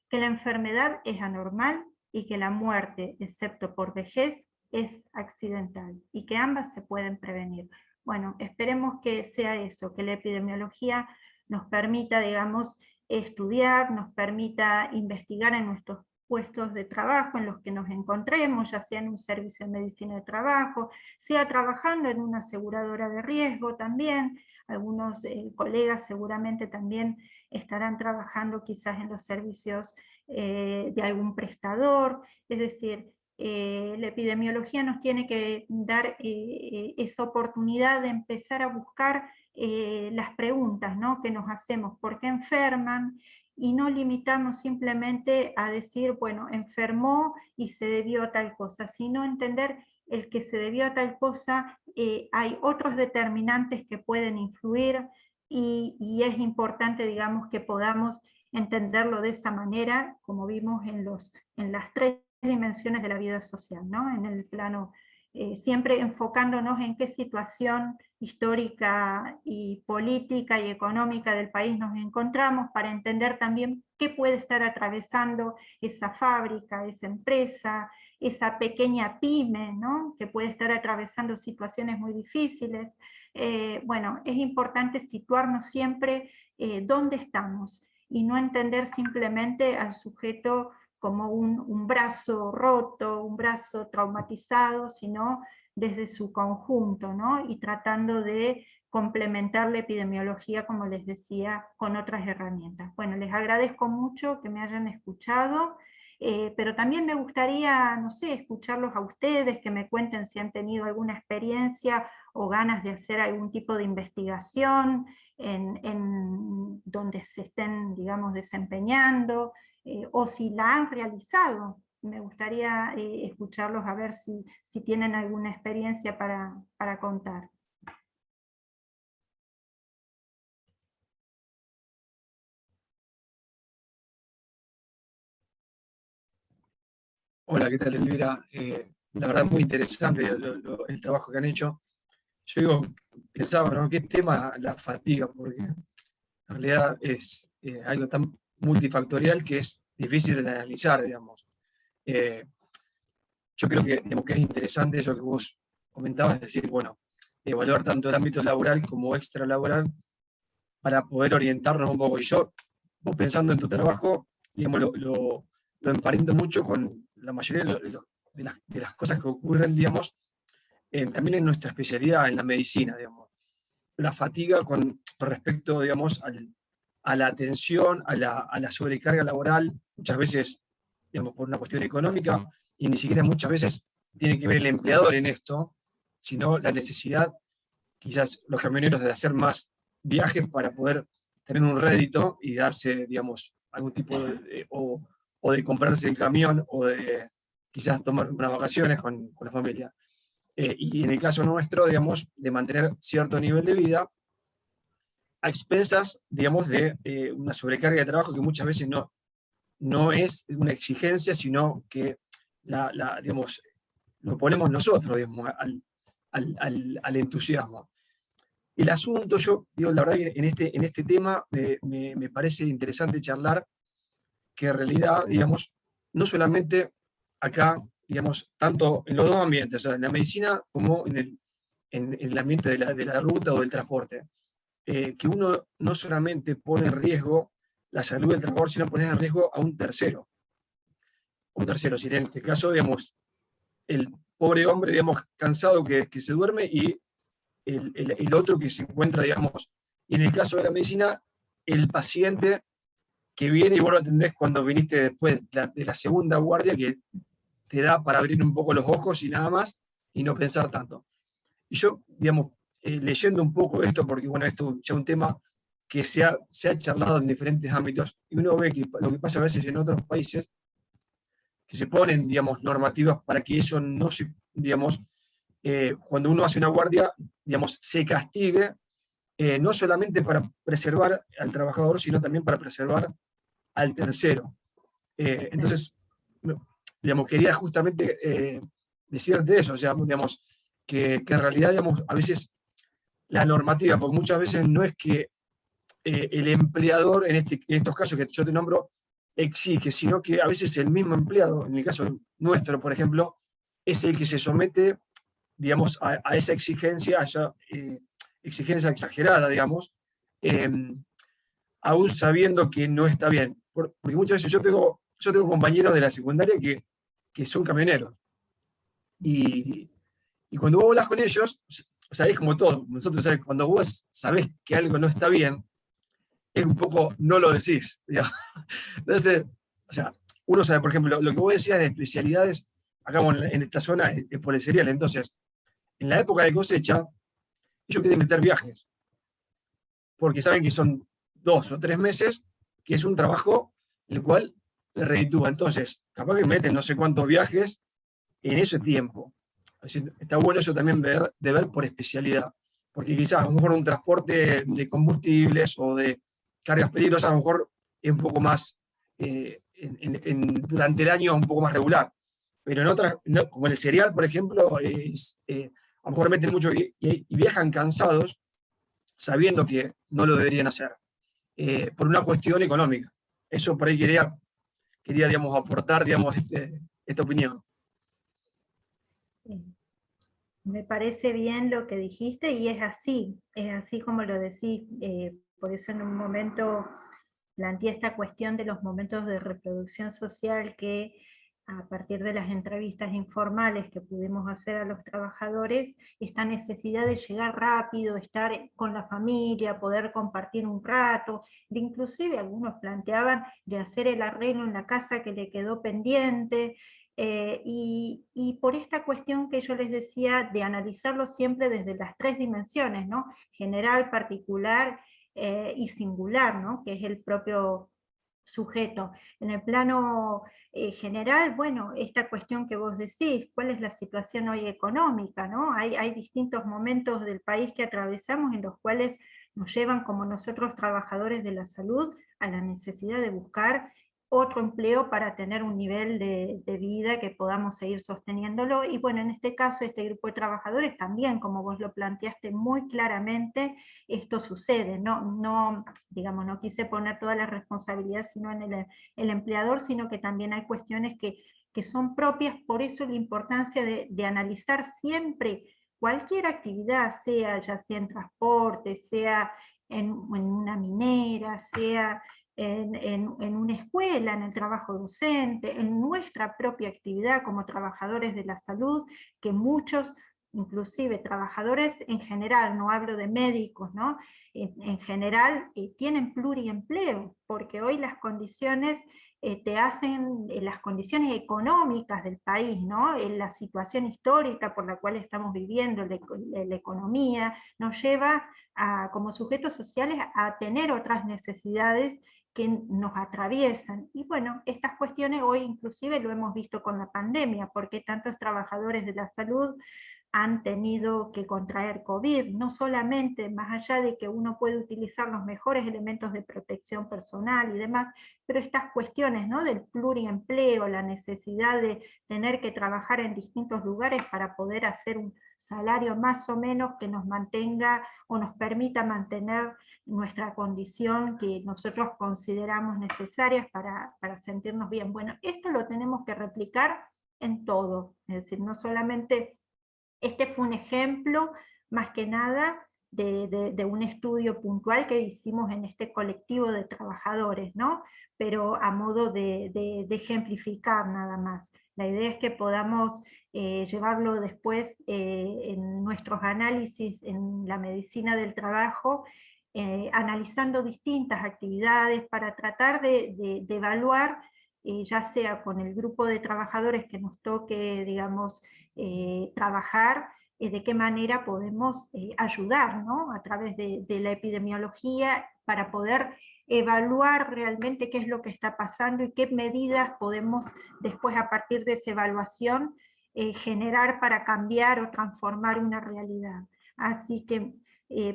que la enfermedad es anormal y que la muerte, excepto por vejez, es accidental, y que ambas se pueden prevenir. Bueno, esperemos que sea eso, que la epidemiología nos permita, digamos, estudiar, nos permita investigar en nuestros puestos de trabajo en los que nos encontremos, ya sea en un servicio de medicina de trabajo, sea trabajando en una aseguradora de riesgo también. Algunos colegas seguramente también estarán trabajando quizás en los servicios de algún prestador. Es decir, la epidemiología nos tiene que dar esa oportunidad de empezar a buscar las preguntas, ¿no?, que nos hacemos: ¿por qué enferman? Y no limitarnos simplemente a decir, bueno, enfermó y se debió a tal cosa, sino entender el que se debió a tal cosa, hay otros determinantes que pueden influir, y es importante, digamos, que podamos entenderlo de esa manera, como vimos en las tres dimensiones de la vida social, ¿no? En el plano, siempre enfocándonos en qué situación histórica y política y económica del país nos encontramos, para entender también qué puede estar atravesando esa fábrica, esa empresa, esa pequeña pyme, ¿no?, que puede estar atravesando situaciones muy difíciles. Bueno, es importante situarnos siempre dónde estamos, y no entender simplemente al sujeto como un brazo roto, un brazo traumatizado, sino desde su conjunto, ¿no? Y tratando de complementar la epidemiología, como les decía, con otras herramientas. Bueno, les agradezco mucho que me hayan escuchado, pero también me gustaría, no sé, escucharlos a ustedes, que me cuenten si han tenido alguna experiencia o ganas de hacer algún tipo de investigación en donde se estén, digamos, desempeñando, o si la han realizado. Me gustaría escucharlos, a ver si tienen alguna experiencia para contar. Hola, ¿qué tal, Elvira? La verdad, muy interesante el trabajo que han hecho. Yo digo, pensaba, ¿no? ¿Qué tema la fatiga? Porque en realidad es algo tan multifactorial que es difícil de analizar, digamos. Eh, yo creo que, digamos, que es interesante eso que vos comentabas, es decir, bueno, evaluar tanto el ámbito laboral como extralaboral para poder orientarnos un poco. Y yo, vos pensando en tu trabajo, digamos, lo emparento mucho con la mayoría de las cosas que ocurren, digamos, también en nuestra especialidad, en la medicina, digamos. La fatiga con respecto, digamos, a la atención, a la sobrecarga laboral, muchas veces, digamos, por una cuestión económica, y ni siquiera muchas veces tiene que ver el empleador en esto, sino la necesidad, quizás los camioneros, de hacer más viajes para poder tener un rédito y darse, digamos, algún tipo o de comprarse el camión, o de quizás tomar unas vacaciones con la familia. Y en el caso nuestro, digamos, de mantener cierto nivel de vida a expensas, digamos, de una sobrecarga de trabajo que muchas veces no es una exigencia, sino que digamos, lo ponemos nosotros, digamos, al entusiasmo. El asunto, yo digo, la verdad que en este tema me parece interesante charlar que en realidad, digamos, no solamente acá, digamos, tanto en los dos ambientes, o sea, en la medicina como en el ambiente de la ruta o del transporte, que uno no solamente pone en riesgo la salud del trabajador, sino pone en riesgo a un tercero. Un tercero, si en este caso, digamos, el pobre hombre, digamos, cansado que se duerme, y el otro que se encuentra, digamos, y en el caso de la medicina, el paciente que viene y vos lo atendés cuando viniste después de la segunda guardia, que te da para abrir un poco los ojos y nada más, y no pensar tanto. Y yo, digamos, leyendo un poco esto, porque bueno, esto ya es un tema que se ha charlado en diferentes ámbitos, y uno ve que lo que pasa a veces en otros países, que se ponen, digamos, normativas para que eso no se, digamos, cuando uno hace una guardia, digamos, se castigue, no solamente para preservar al trabajador, sino también para preservar al tercero. Entonces, digamos, quería justamente decirte eso, o sea, digamos, que en realidad, digamos, a veces la normativa, porque muchas veces no es que el empleador, en estos casos que yo te nombro, exige, sino que a veces el mismo empleado, en el caso nuestro, por ejemplo, es el que se somete, digamos, a esa exigencia, a esa exigencia exagerada, digamos, eh, aún sabiendo que no está bien. Porque muchas veces yo tengo compañeros de la secundaria que son camioneros. Y cuando vos hablas con ellos, sabés como todo. Nosotros, ¿sabés? Cuando vos sabés que algo no está bien, es un poco, no lo decís. Digamos. Entonces, o sea, uno sabe, por ejemplo, lo que vos decías de especialidades, acá en esta zona es por el cereal. Entonces, en la época de cosecha, ellos quieren meter viajes, porque saben que son 2 o 3 meses, que es un trabajo el cual le reditúa. Entonces, capaz que meten no sé cuántos viajes en ese tiempo. Así, está bueno eso también de ver por especialidad, porque quizás a lo mejor un transporte de combustibles o de cargas peligrosas a lo mejor es un poco más, durante el año un poco más regular, pero en otras, no, como en el cereal, por ejemplo, a lo mejor meten mucho y viajan cansados sabiendo que no lo deberían hacer, por una cuestión económica. Eso por ahí quería digamos, aportar, digamos, esta opinión. Me parece bien lo que dijiste y es así como lo decís. Por eso en un momento planteé esta cuestión de los momentos de reproducción social que a partir de las entrevistas informales que pudimos hacer a los trabajadores, esta necesidad de llegar rápido, estar con la familia, poder compartir un rato, de inclusive algunos planteaban de hacer el arreglo en la casa que le quedó pendiente, y por esta cuestión que yo les decía de analizarlo siempre desde las 3 dimensiones, ¿no? General, particular y singular, ¿no? Que es el propio sujeto. En el plano general, bueno, esta cuestión que vos decís, ¿cuál es la situación hoy económica? ¿No? Hay distintos momentos del país que atravesamos en los cuales nos llevan como nosotros trabajadores de la salud a la necesidad de buscar otro empleo para tener un nivel de vida que podamos seguir sosteniéndolo. Y bueno, en este caso, este grupo de trabajadores también, como vos lo planteaste muy claramente, esto sucede. Digamos, no quise poner toda la responsabilidad sino en el empleador, sino que también hay cuestiones que son propias, por eso la importancia de analizar siempre cualquier actividad, ya sea en transporte, sea en una minera, sea en una escuela, en el trabajo docente, en nuestra propia actividad como trabajadores de la salud, que muchos, inclusive trabajadores en general, no hablo de médicos, ¿no? En general tienen pluriempleo, porque hoy las condiciones las condiciones económicas del país, ¿no? La situación histórica por la cual estamos viviendo, la economía, nos lleva como sujetos sociales a tener otras necesidades que nos atraviesan. Y bueno, estas cuestiones hoy inclusive lo hemos visto con la pandemia, porque tantos trabajadores de la salud han tenido que contraer COVID, no solamente más allá de que uno puede utilizar los mejores elementos de protección personal y demás, pero estas cuestiones, ¿no?, del pluriempleo, la necesidad de tener que trabajar en distintos lugares para poder hacer un salario más o menos que nos mantenga o nos permita mantener nuestra condición que nosotros consideramos necesarias para sentirnos bien. Bueno, esto lo tenemos que replicar en todo, es decir, no solamente. Este fue un ejemplo, más que nada, de un estudio puntual que hicimos en este colectivo de trabajadores, ¿no? Pero a modo de ejemplificar nada más. La idea es que podamos llevarlo después en nuestros análisis en la medicina del trabajo, analizando distintas actividades para tratar de evaluar, ya sea con el grupo de trabajadores que nos toque, digamos, trabajar, de qué manera podemos ayudar, ¿no?, a través de la epidemiología para poder evaluar realmente qué es lo que está pasando y qué medidas podemos después, a partir de esa evaluación, generar para cambiar o transformar una realidad. Así que,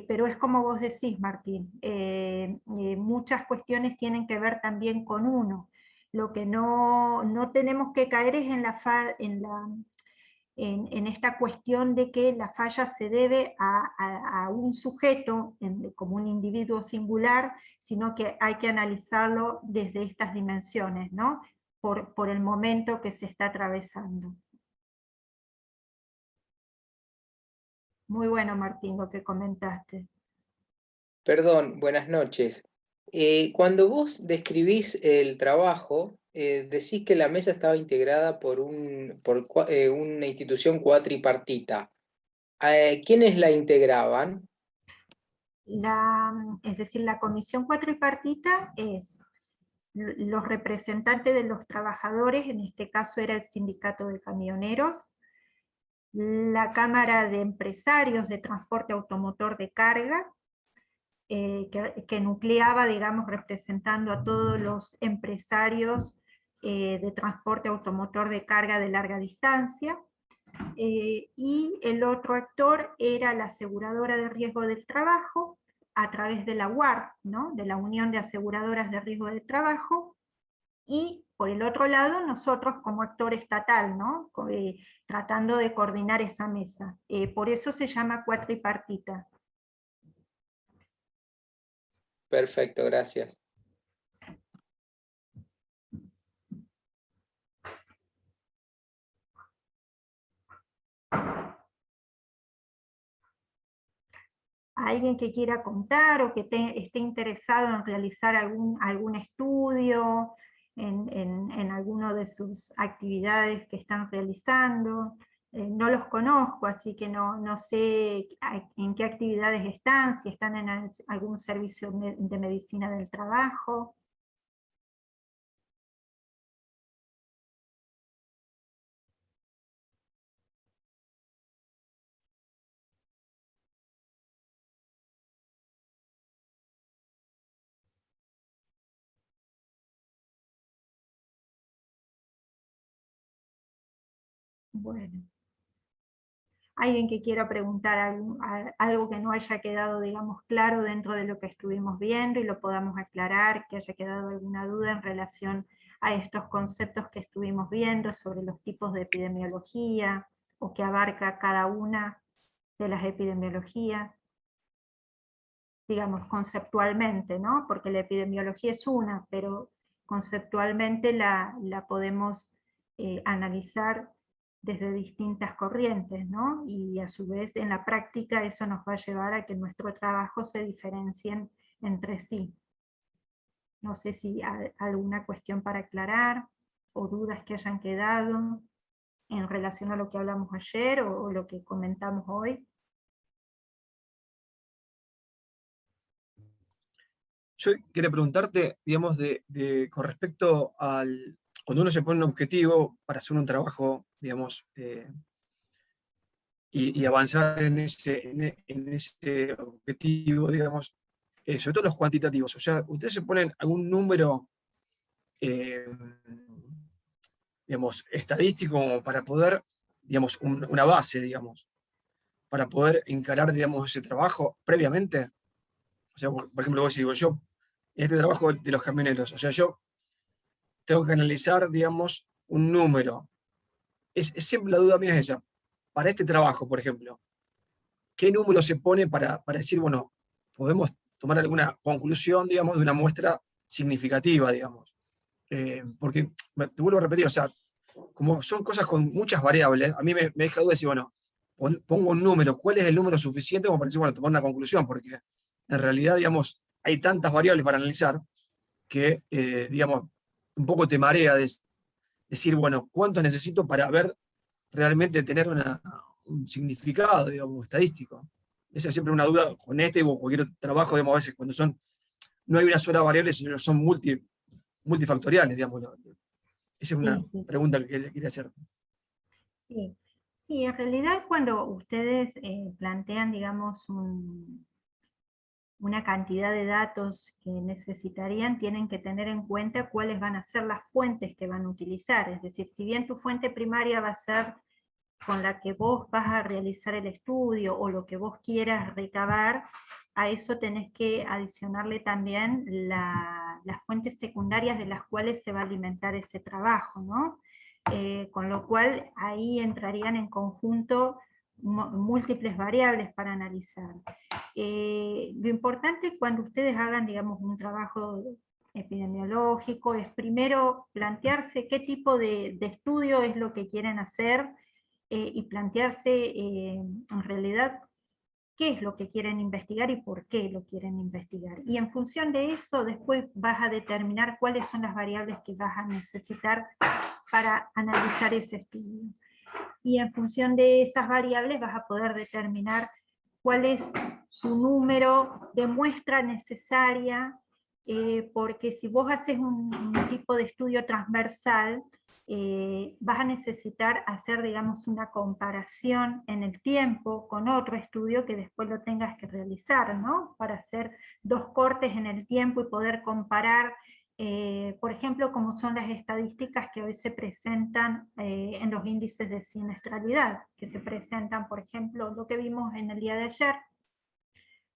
pero es como vos decís, Martín, muchas cuestiones tienen que ver también con uno. Lo que no tenemos que caer es en esta cuestión de que la falla se debe a un sujeto como un individuo singular, sino que hay que analizarlo desde estas dimensiones, ¿no?, por el momento que se está atravesando. Muy bueno, Martín, lo que comentaste. Perdón, buenas noches. Cuando vos describís el trabajo, decís que la mesa estaba integrada por una institución cuatripartita. ¿Quiénes la integraban? Es decir, la comisión cuatripartita es los representantes de los trabajadores, en este caso era el sindicato de camioneros, la Cámara de Empresarios de Transporte Automotor de Carga, que nucleaba, digamos, representando a todos los empresarios de transporte automotor de carga de larga distancia, y el otro actor era la aseguradora de riesgo del trabajo, a través de la UAR, ¿no?, de la Unión de Aseguradoras de Riesgo del Trabajo, y por el otro lado nosotros como actor estatal, ¿no?, tratando de coordinar esa mesa. Por eso se llama cuatripartita. Perfecto, gracias. Alguien que quiera contar o que esté interesado en realizar algún estudio en alguna de sus actividades que están realizando. No los conozco, así que no sé en qué actividades están, si están en algún servicio de medicina del trabajo. Bueno. Alguien que quiera preguntar algo que no haya quedado, digamos, claro dentro de lo que estuvimos viendo y lo podamos aclarar, que haya quedado alguna duda en relación a estos conceptos que estuvimos viendo sobre los tipos de epidemiología, o que abarca cada una de las epidemiologías, digamos, conceptualmente, ¿no? Porque la epidemiología es una, pero conceptualmente la podemos analizar desde distintas corrientes, ¿no? Y a su vez en la práctica eso nos va a llevar a que nuestro trabajo se diferencien entre sí. No sé si hay alguna cuestión para aclarar, o dudas que hayan quedado en relación a lo que hablamos ayer, o lo que comentamos hoy. Yo quería preguntarte, digamos, con respecto al, cuando uno se pone un objetivo para hacer un trabajo, digamos, y avanzar en ese objetivo, digamos, sobre todo los cuantitativos. O sea, ustedes se ponen algún número, digamos, estadístico como para poder, digamos, una base, digamos, para poder encarar, digamos, ese trabajo previamente. O sea, por ejemplo, vos decís, yo, en este trabajo de los camioneros, o sea, yo tengo que analizar, digamos, un número. Es siempre la duda mía es esa. Para este trabajo, por ejemplo, ¿qué número se pone para decir, bueno, podemos tomar alguna conclusión, digamos, de una muestra significativa, digamos? Porque, te vuelvo a repetir, o sea, como son cosas con muchas variables, a mí me deja duda decir, bueno, pongo un número, ¿cuál es el número suficiente como para decir, bueno, tomar una conclusión? Porque en realidad, digamos, hay tantas variables para analizar que, digamos, un poco te marea decir, bueno, ¿cuánto necesito para ver realmente tener un significado, digamos, estadístico? Esa es siempre una duda con este o cualquier otro trabajo, digamos, a veces cuando no hay una sola variable, sino son multifactoriales, digamos. Esa es una Sí. pregunta que quería hacer. Sí. Sí, en realidad cuando ustedes plantean, digamos, una cantidad de datos que necesitarían, tienen que tener en cuenta cuáles van a ser las fuentes que van a utilizar. Es decir, si bien tu fuente primaria va a ser con la que vos vas a realizar el estudio o lo que vos quieras recabar, a eso tenés que adicionarle también las fuentes secundarias de las cuales se va a alimentar ese trabajo, ¿no? Con lo cual ahí entrarían en conjunto múltiples variables para analizar. Lo importante cuando ustedes hagan, digamos, un trabajo epidemiológico es primero plantearse qué tipo de estudio es lo que quieren hacer, y plantearse en realidad qué es lo que quieren investigar y por qué lo quieren investigar. Y en función de eso después vas a determinar cuáles son las variables que vas a necesitar para analizar ese estudio. Y en función de esas variables vas a poder determinar cuál es su número de muestra necesaria, porque si vos haces un tipo de estudio transversal, vas a necesitar hacer, digamos, una comparación en el tiempo con otro estudio que después lo tengas que realizar, ¿no? Para hacer dos cortes en el tiempo y poder comparar, por ejemplo, como son las estadísticas que hoy se presentan en los índices de siniestralidad, que se presentan, por ejemplo, lo que vimos en el día de ayer.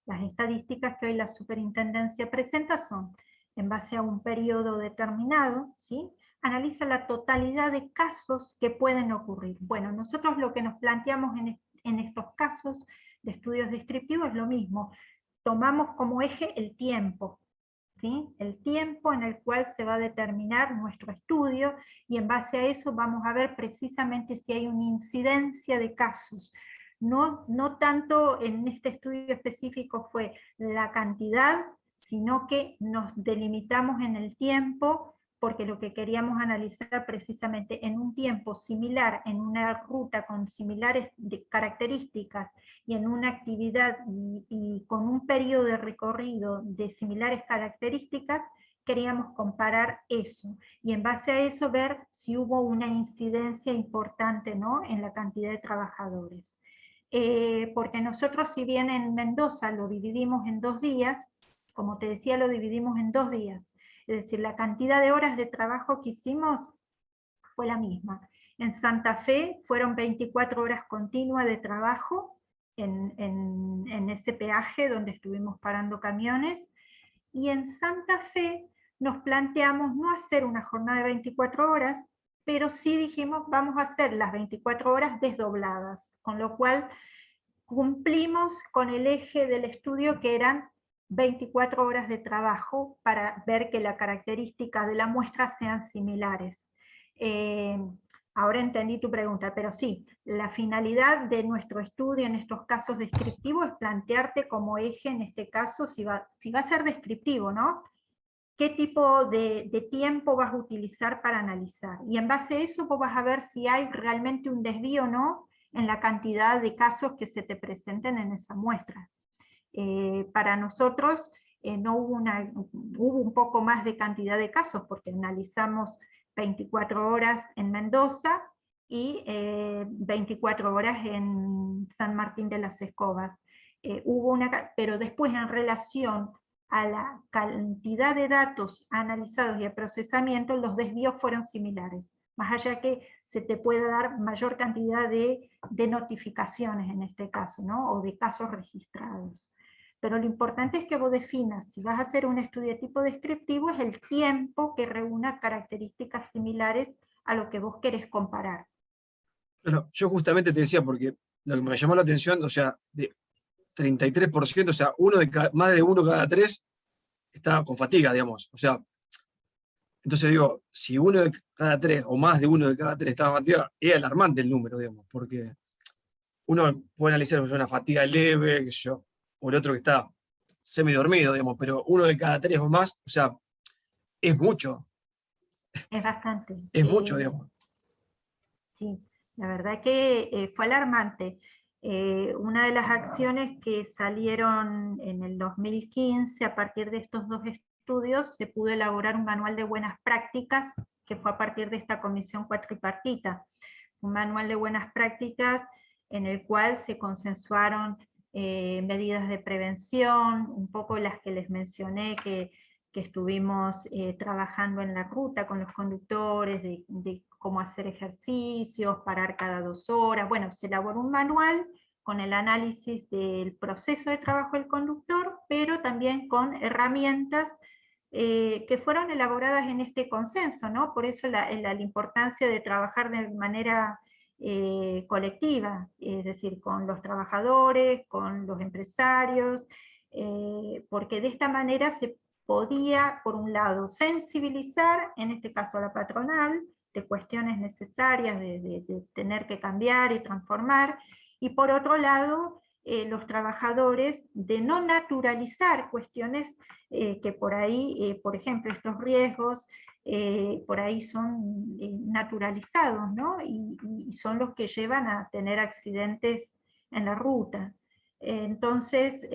Las estadísticas que hoy la superintendencia presenta son en base a un periodo determinado, ¿sí? Analiza la totalidad de casos que pueden ocurrir. Bueno, nosotros lo que nos planteamos en estos casos de estudios descriptivos es lo mismo. Tomamos como eje el tiempo, ¿sí? El tiempo en el cual se va a determinar nuestro estudio, y en base a eso vamos a ver precisamente si hay una incidencia de casos. No tanto en este estudio específico fue la cantidad, sino que nos delimitamos en el tiempo, porque lo que queríamos analizar precisamente en un tiempo similar, en una ruta con similares características, y en una actividad y con un periodo de recorrido de similares características, queríamos comparar eso, y en base a eso ver si hubo una incidencia importante, ¿no?, en la cantidad de trabajadores. Porque nosotros, si bien en Mendoza lo dividimos en 2 días, como te decía, lo dividimos en 2 días, es decir, la cantidad de horas de trabajo que hicimos fue la misma. En Santa Fe fueron 24 horas continuas de trabajo en ese peaje donde estuvimos parando camiones, y en Santa Fe nos planteamos no hacer una jornada de 24 horas, pero sí dijimos vamos a hacer las 24 horas desdobladas, con lo cual cumplimos con el eje del estudio que eran 24 horas de trabajo para ver que las características de la muestra sean similares. Ahora entendí tu pregunta, pero sí, la finalidad de nuestro estudio en estos casos descriptivos es plantearte como eje, en este caso, si va a ser descriptivo, ¿no? ¿Qué tipo de tiempo vas a utilizar para analizar? Y en base a eso vos vas a ver si hay realmente un desvío o no en la cantidad de casos que se te presenten en esa muestra. Para nosotros no hubo un poco más de cantidad de casos, porque analizamos 24 horas en Mendoza y 24 horas en San Martín de las Escobas. Pero después en relación a la cantidad de datos analizados y el procesamiento, los desvíos fueron similares, más allá que se te pueda dar mayor cantidad de notificaciones en este caso, ¿no? O de casos registrados. Pero lo importante es que vos definas, si vas a hacer un estudio de tipo descriptivo, es el tiempo que reúna características similares a lo que vos querés comparar. Bueno, yo justamente te decía, porque lo que me llamó la atención, o sea, de 33%, o sea, más de uno cada tres está con fatiga, digamos. O sea, entonces digo, si uno de cada tres, o más de uno de cada tres estaba con fatiga, es alarmante el número, digamos, porque uno puede analizar una fatiga leve, qué sé yo, o el otro que está semidormido, digamos, pero uno de cada tres o más, o sea, es mucho. Es bastante. Es mucho, digamos. Sí, la verdad que fue alarmante. Una de las acciones que salieron en el 2015, a partir de estos dos estudios, se pudo elaborar un manual de buenas prácticas, que fue a partir de esta comisión cuatripartita. Un manual de buenas prácticas en el cual se consensuaron medidas de prevención, un poco las que les mencioné que estuvimos trabajando en la ruta con los conductores, de cómo hacer ejercicios, parar cada 2 horas. Bueno, se elaboró un manual con el análisis del proceso de trabajo del conductor, pero también con herramientas que fueron elaboradas en este consenso, ¿no? Por eso la importancia de trabajar de manera colectiva, es decir, con los trabajadores, con los empresarios, porque de esta manera se podía, por un lado, sensibilizar, en este caso a la patronal, de cuestiones necesarias de tener que cambiar y transformar, y por otro lado, los trabajadores de no naturalizar cuestiones que por ahí, por ejemplo, estos riesgos, por ahí son naturalizados, ¿no? Y son los que llevan a tener accidentes en la ruta. Entonces,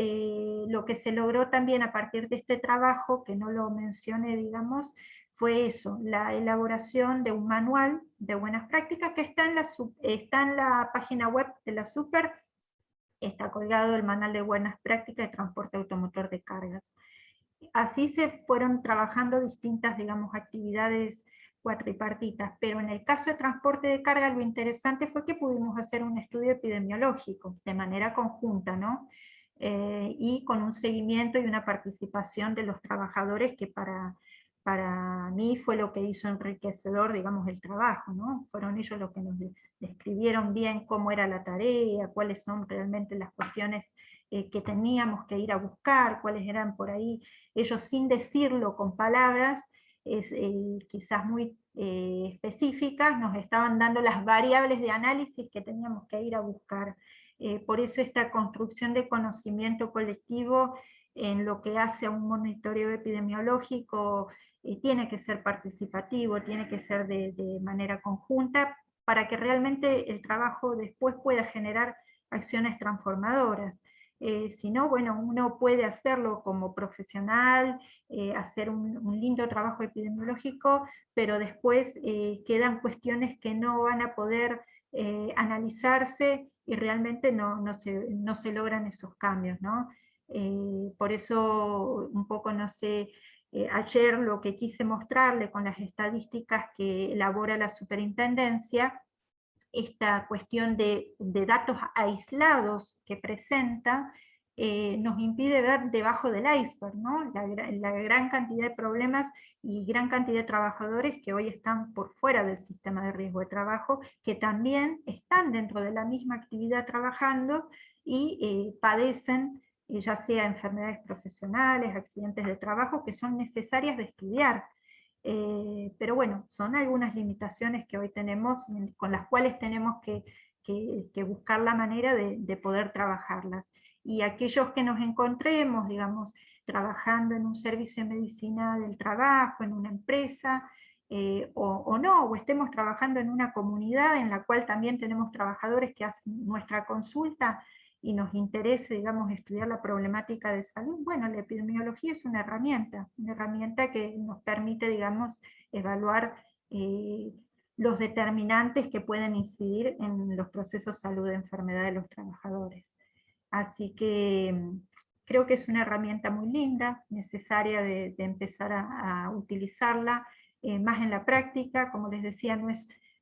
lo que se logró también a partir de este trabajo, que no lo mencioné, digamos, fue eso, la elaboración de un manual de buenas prácticas que está en la página web de la Super, está colgado el manual de buenas prácticas de transporte automotor de cargas. Así se fueron trabajando distintas, digamos, actividades cuatripartitas, pero en el caso de transporte de carga lo interesante fue que pudimos hacer un estudio epidemiológico de manera conjunta, ¿no? Y con un seguimiento y una participación de los trabajadores que para mí fue lo que hizo enriquecedor, digamos, el trabajo, ¿no? Fueron ellos los que nos describieron bien cómo era la tarea, cuáles son realmente las cuestiones que teníamos que ir a buscar, cuáles eran por ahí, ellos sin decirlo con palabras, quizás muy específicas, nos estaban dando las variables de análisis que teníamos que ir a buscar. Por eso esta construcción de conocimiento colectivo en lo que hace a un monitoreo epidemiológico tiene que ser participativo, tiene que ser de manera conjunta, para que realmente el trabajo después pueda generar acciones transformadoras. Si no, bueno, uno puede hacerlo como profesional, hacer un lindo trabajo epidemiológico, pero después quedan cuestiones que no van a poder analizarse y realmente no se logran esos cambios, ¿no? Por eso un poco, no sé, ayer lo que quise mostrarle con las estadísticas que elabora la superintendencia, esta cuestión de datos aislados que presenta, nos impide ver debajo del iceberg, ¿no? La gran cantidad de problemas y gran cantidad de trabajadores que hoy están por fuera del sistema de riesgo de trabajo, que también están dentro de la misma actividad trabajando y padecen ya sea enfermedades profesionales, accidentes de trabajo, que son necesarias de estudiar. Pero bueno, son algunas limitaciones que hoy tenemos, con las cuales tenemos que buscar la manera de poder trabajarlas. Y aquellos que nos encontremos, digamos, trabajando en un servicio de medicina del trabajo, en una empresa, o no, o estemos trabajando en una comunidad en la cual también tenemos trabajadores que hacen nuestra consulta, y nos interese, digamos, estudiar la problemática de salud, bueno, la epidemiología es una herramienta que nos permite, digamos, evaluar los determinantes que pueden incidir en los procesos de salud de enfermedad de los trabajadores. Así que creo que es una herramienta muy linda, necesaria de empezar a utilizarla más en la práctica. Como les decía,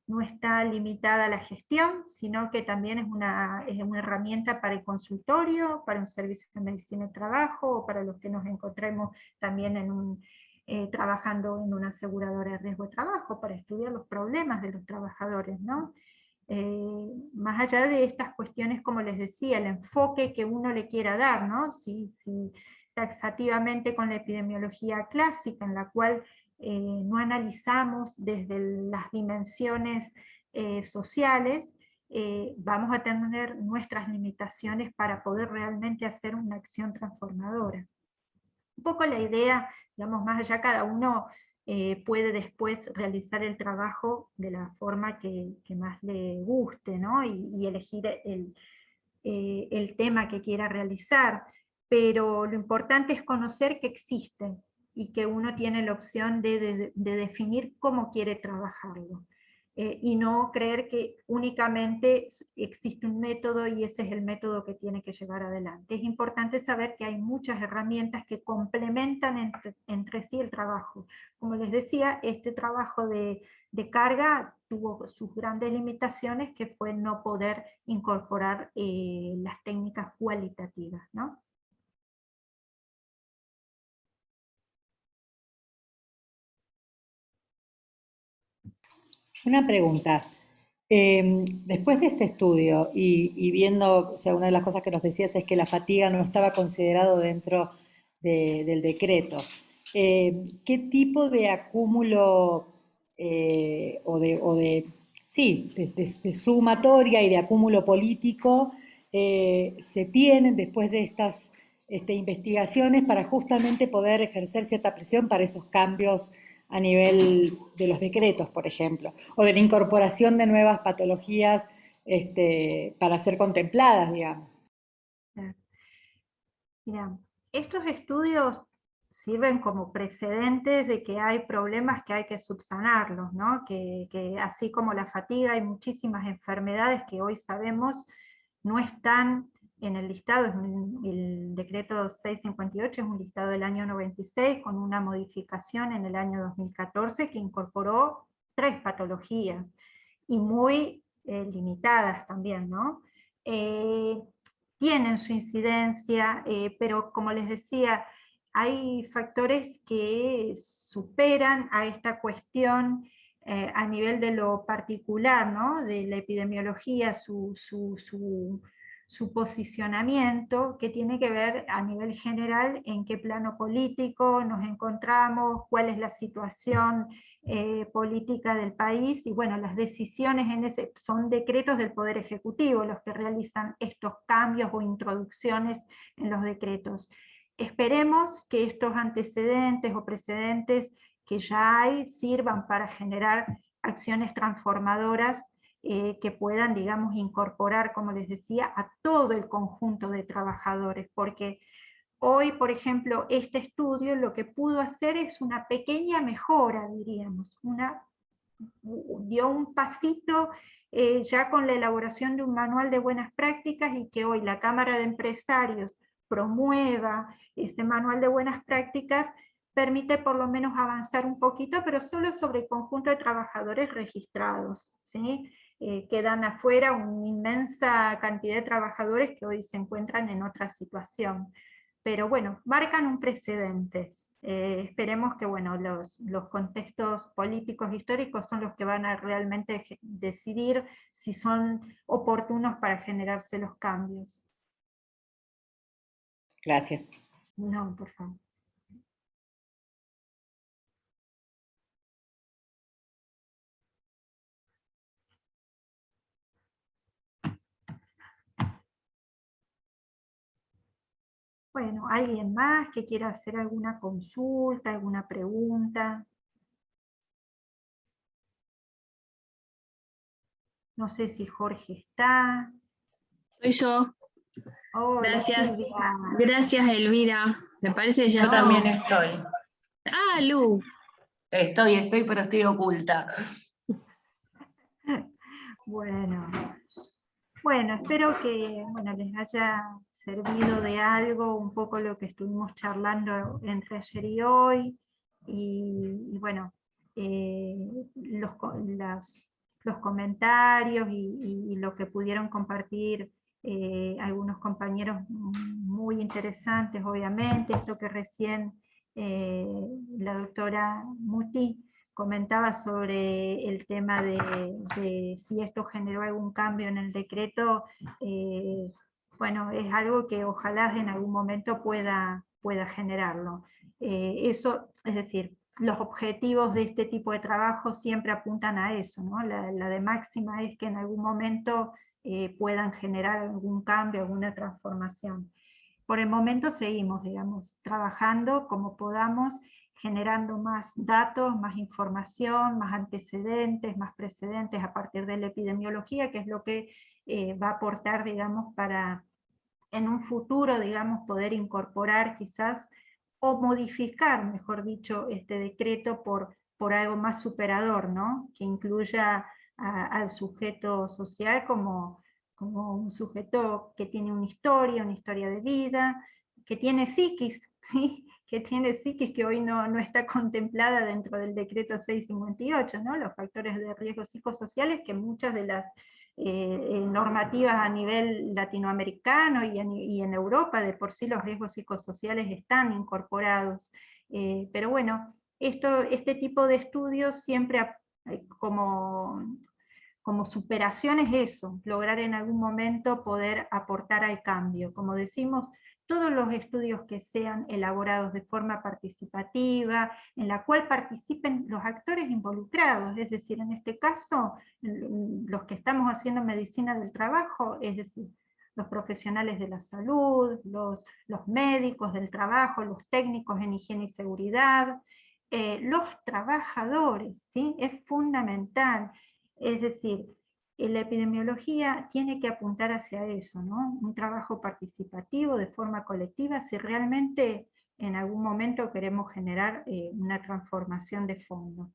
no está limitada a la gestión, sino que también es una herramienta para el consultorio, para un servicio de medicina de trabajo, o para los que nos encontremos también trabajando en una aseguradora de riesgo de trabajo, para estudiar los problemas de los trabajadores, ¿no? Más allá de estas cuestiones, como les decía, el enfoque que uno le quiera dar, ¿no? Si taxativamente con la epidemiología clásica, en la cual no analizamos desde las dimensiones sociales, vamos a tener nuestras limitaciones para poder realmente hacer una acción transformadora. Un poco la idea, digamos, más allá cada uno puede después realizar el trabajo de la forma que más le guste, ¿no? Y elegir el tema que quiera realizar, pero lo importante es conocer que existen y que uno tiene la opción de definir cómo quiere trabajarlo. Y no creer que únicamente existe un método y ese es el método que tiene que llevar adelante. Es importante saber que hay muchas herramientas que complementan entre sí el trabajo. Como les decía, este trabajo de carga tuvo sus grandes limitaciones, que fue no poder incorporar las técnicas cualitativas, ¿no? Una pregunta. Después de este estudio y viendo, o sea, una de las cosas que nos decías es que la fatiga no estaba considerado dentro del decreto. ¿Qué tipo de acúmulo sí, de sumatoria y de acúmulo político se tienen después de estas investigaciones para justamente poder ejercer cierta presión para esos cambios a nivel de los decretos, por ejemplo, o de la incorporación de nuevas patologías para ser contempladas, digamos? Mira, estos estudios sirven como precedentes de que hay problemas que hay que subsanarlos, ¿no? Que así como la fatiga, hay muchísimas enfermedades que hoy sabemos no están en el listado. El decreto 658 es un listado del año 96 con una modificación en el año 2014 que incorporó 3 patologías y muy limitadas también, ¿no? Tienen su incidencia, pero como les decía, hay factores que superan a esta cuestión a nivel de lo particular, ¿no? De la epidemiología, su posicionamiento, que tiene que ver a nivel general en qué plano político nos encontramos, cuál es la situación política del país, y bueno, las decisiones son decretos del Poder Ejecutivo los que realizan estos cambios o introducciones en los decretos. Esperemos que estos antecedentes o precedentes que ya hay sirvan para generar acciones transformadoras que puedan, digamos, incorporar, como les decía, a todo el conjunto de trabajadores, porque hoy, por ejemplo, este estudio lo que pudo hacer es una pequeña mejora, diríamos, dio un pasito ya con la elaboración de un manual de buenas prácticas, y que hoy la Cámara de Empresarios promueva ese manual de buenas prácticas, permite por lo menos avanzar un poquito, pero solo sobre el conjunto de trabajadores registrados, ¿sí? quedan afuera una inmensa cantidad de trabajadores que hoy se encuentran en otra situación. Pero bueno, marcan un precedente. Esperemos que bueno, los contextos políticos históricos son los que van a realmente decidir si son oportunos para generarse los cambios. Gracias. No, por favor. Bueno, ¿alguien más que quiera hacer alguna consulta, alguna pregunta? No sé si Jorge está. Soy yo. Hola, Gracias. Silvia. Gracias, Elvira. Me parece que ya Yo también estamos. estoy. Ah, Lu. Estoy, pero estoy oculta. Bueno, espero que les haya servido de algo un poco lo que estuvimos charlando entre ayer y hoy, y bueno, los comentarios y lo que pudieron compartir algunos compañeros muy interesantes, obviamente, esto que recién la doctora Muti comentaba sobre el tema de si esto generó algún cambio en el decreto. Bueno, es algo que ojalá en algún momento pueda generarlo. Eso, es decir, los objetivos de este tipo de trabajo siempre apuntan a eso, ¿no? La de máxima es que en algún momento puedan generar algún cambio, alguna transformación. Por el momento seguimos, digamos, trabajando como podamos, generando más datos, más información, más antecedentes, más precedentes a partir de la epidemiología, que es lo que va a aportar, digamos, para en un futuro, digamos, poder incorporar quizás, o modificar, mejor dicho, este decreto por algo más superador, ¿no? Que incluya al sujeto social como un sujeto que tiene una historia de vida, que tiene psiquis, ¿sí? Que tiene psiquis que hoy no está contemplada dentro del decreto 658, ¿no? Los factores de riesgo psicosociales que muchas de las normativas a nivel latinoamericano y en Europa, de por sí los riesgos psicosociales están incorporados. Pero bueno, este tipo de estudios siempre como superación es eso, lograr en algún momento poder aportar al cambio. Como decimos, todos los estudios que sean elaborados de forma participativa, en la cual participen los actores involucrados, es decir, en este caso, los que estamos haciendo medicina del trabajo, es decir, los profesionales de la salud, los médicos del trabajo, los técnicos en higiene y seguridad, los trabajadores, ¿sí? Es fundamental. Es decir, la epidemiología tiene que apuntar hacia eso, ¿no? Un trabajo participativo de forma colectiva si realmente en algún momento queremos generar una transformación de fondo.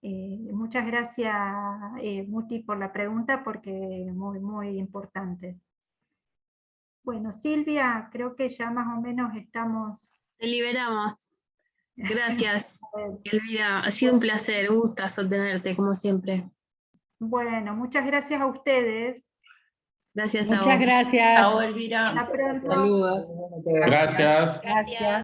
Muchas gracias, Muti, por la pregunta, porque es muy, muy importante. Bueno, Silvia, creo que ya más o menos estamos... Te liberamos. Gracias, Elvira. Ha sido un placer, un gustazo tenerte, como siempre. Bueno, muchas gracias a ustedes. Gracias a vos. Muchas gracias. Chao, Elvira. Hasta pronto. Saludos. Gracias. Gracias.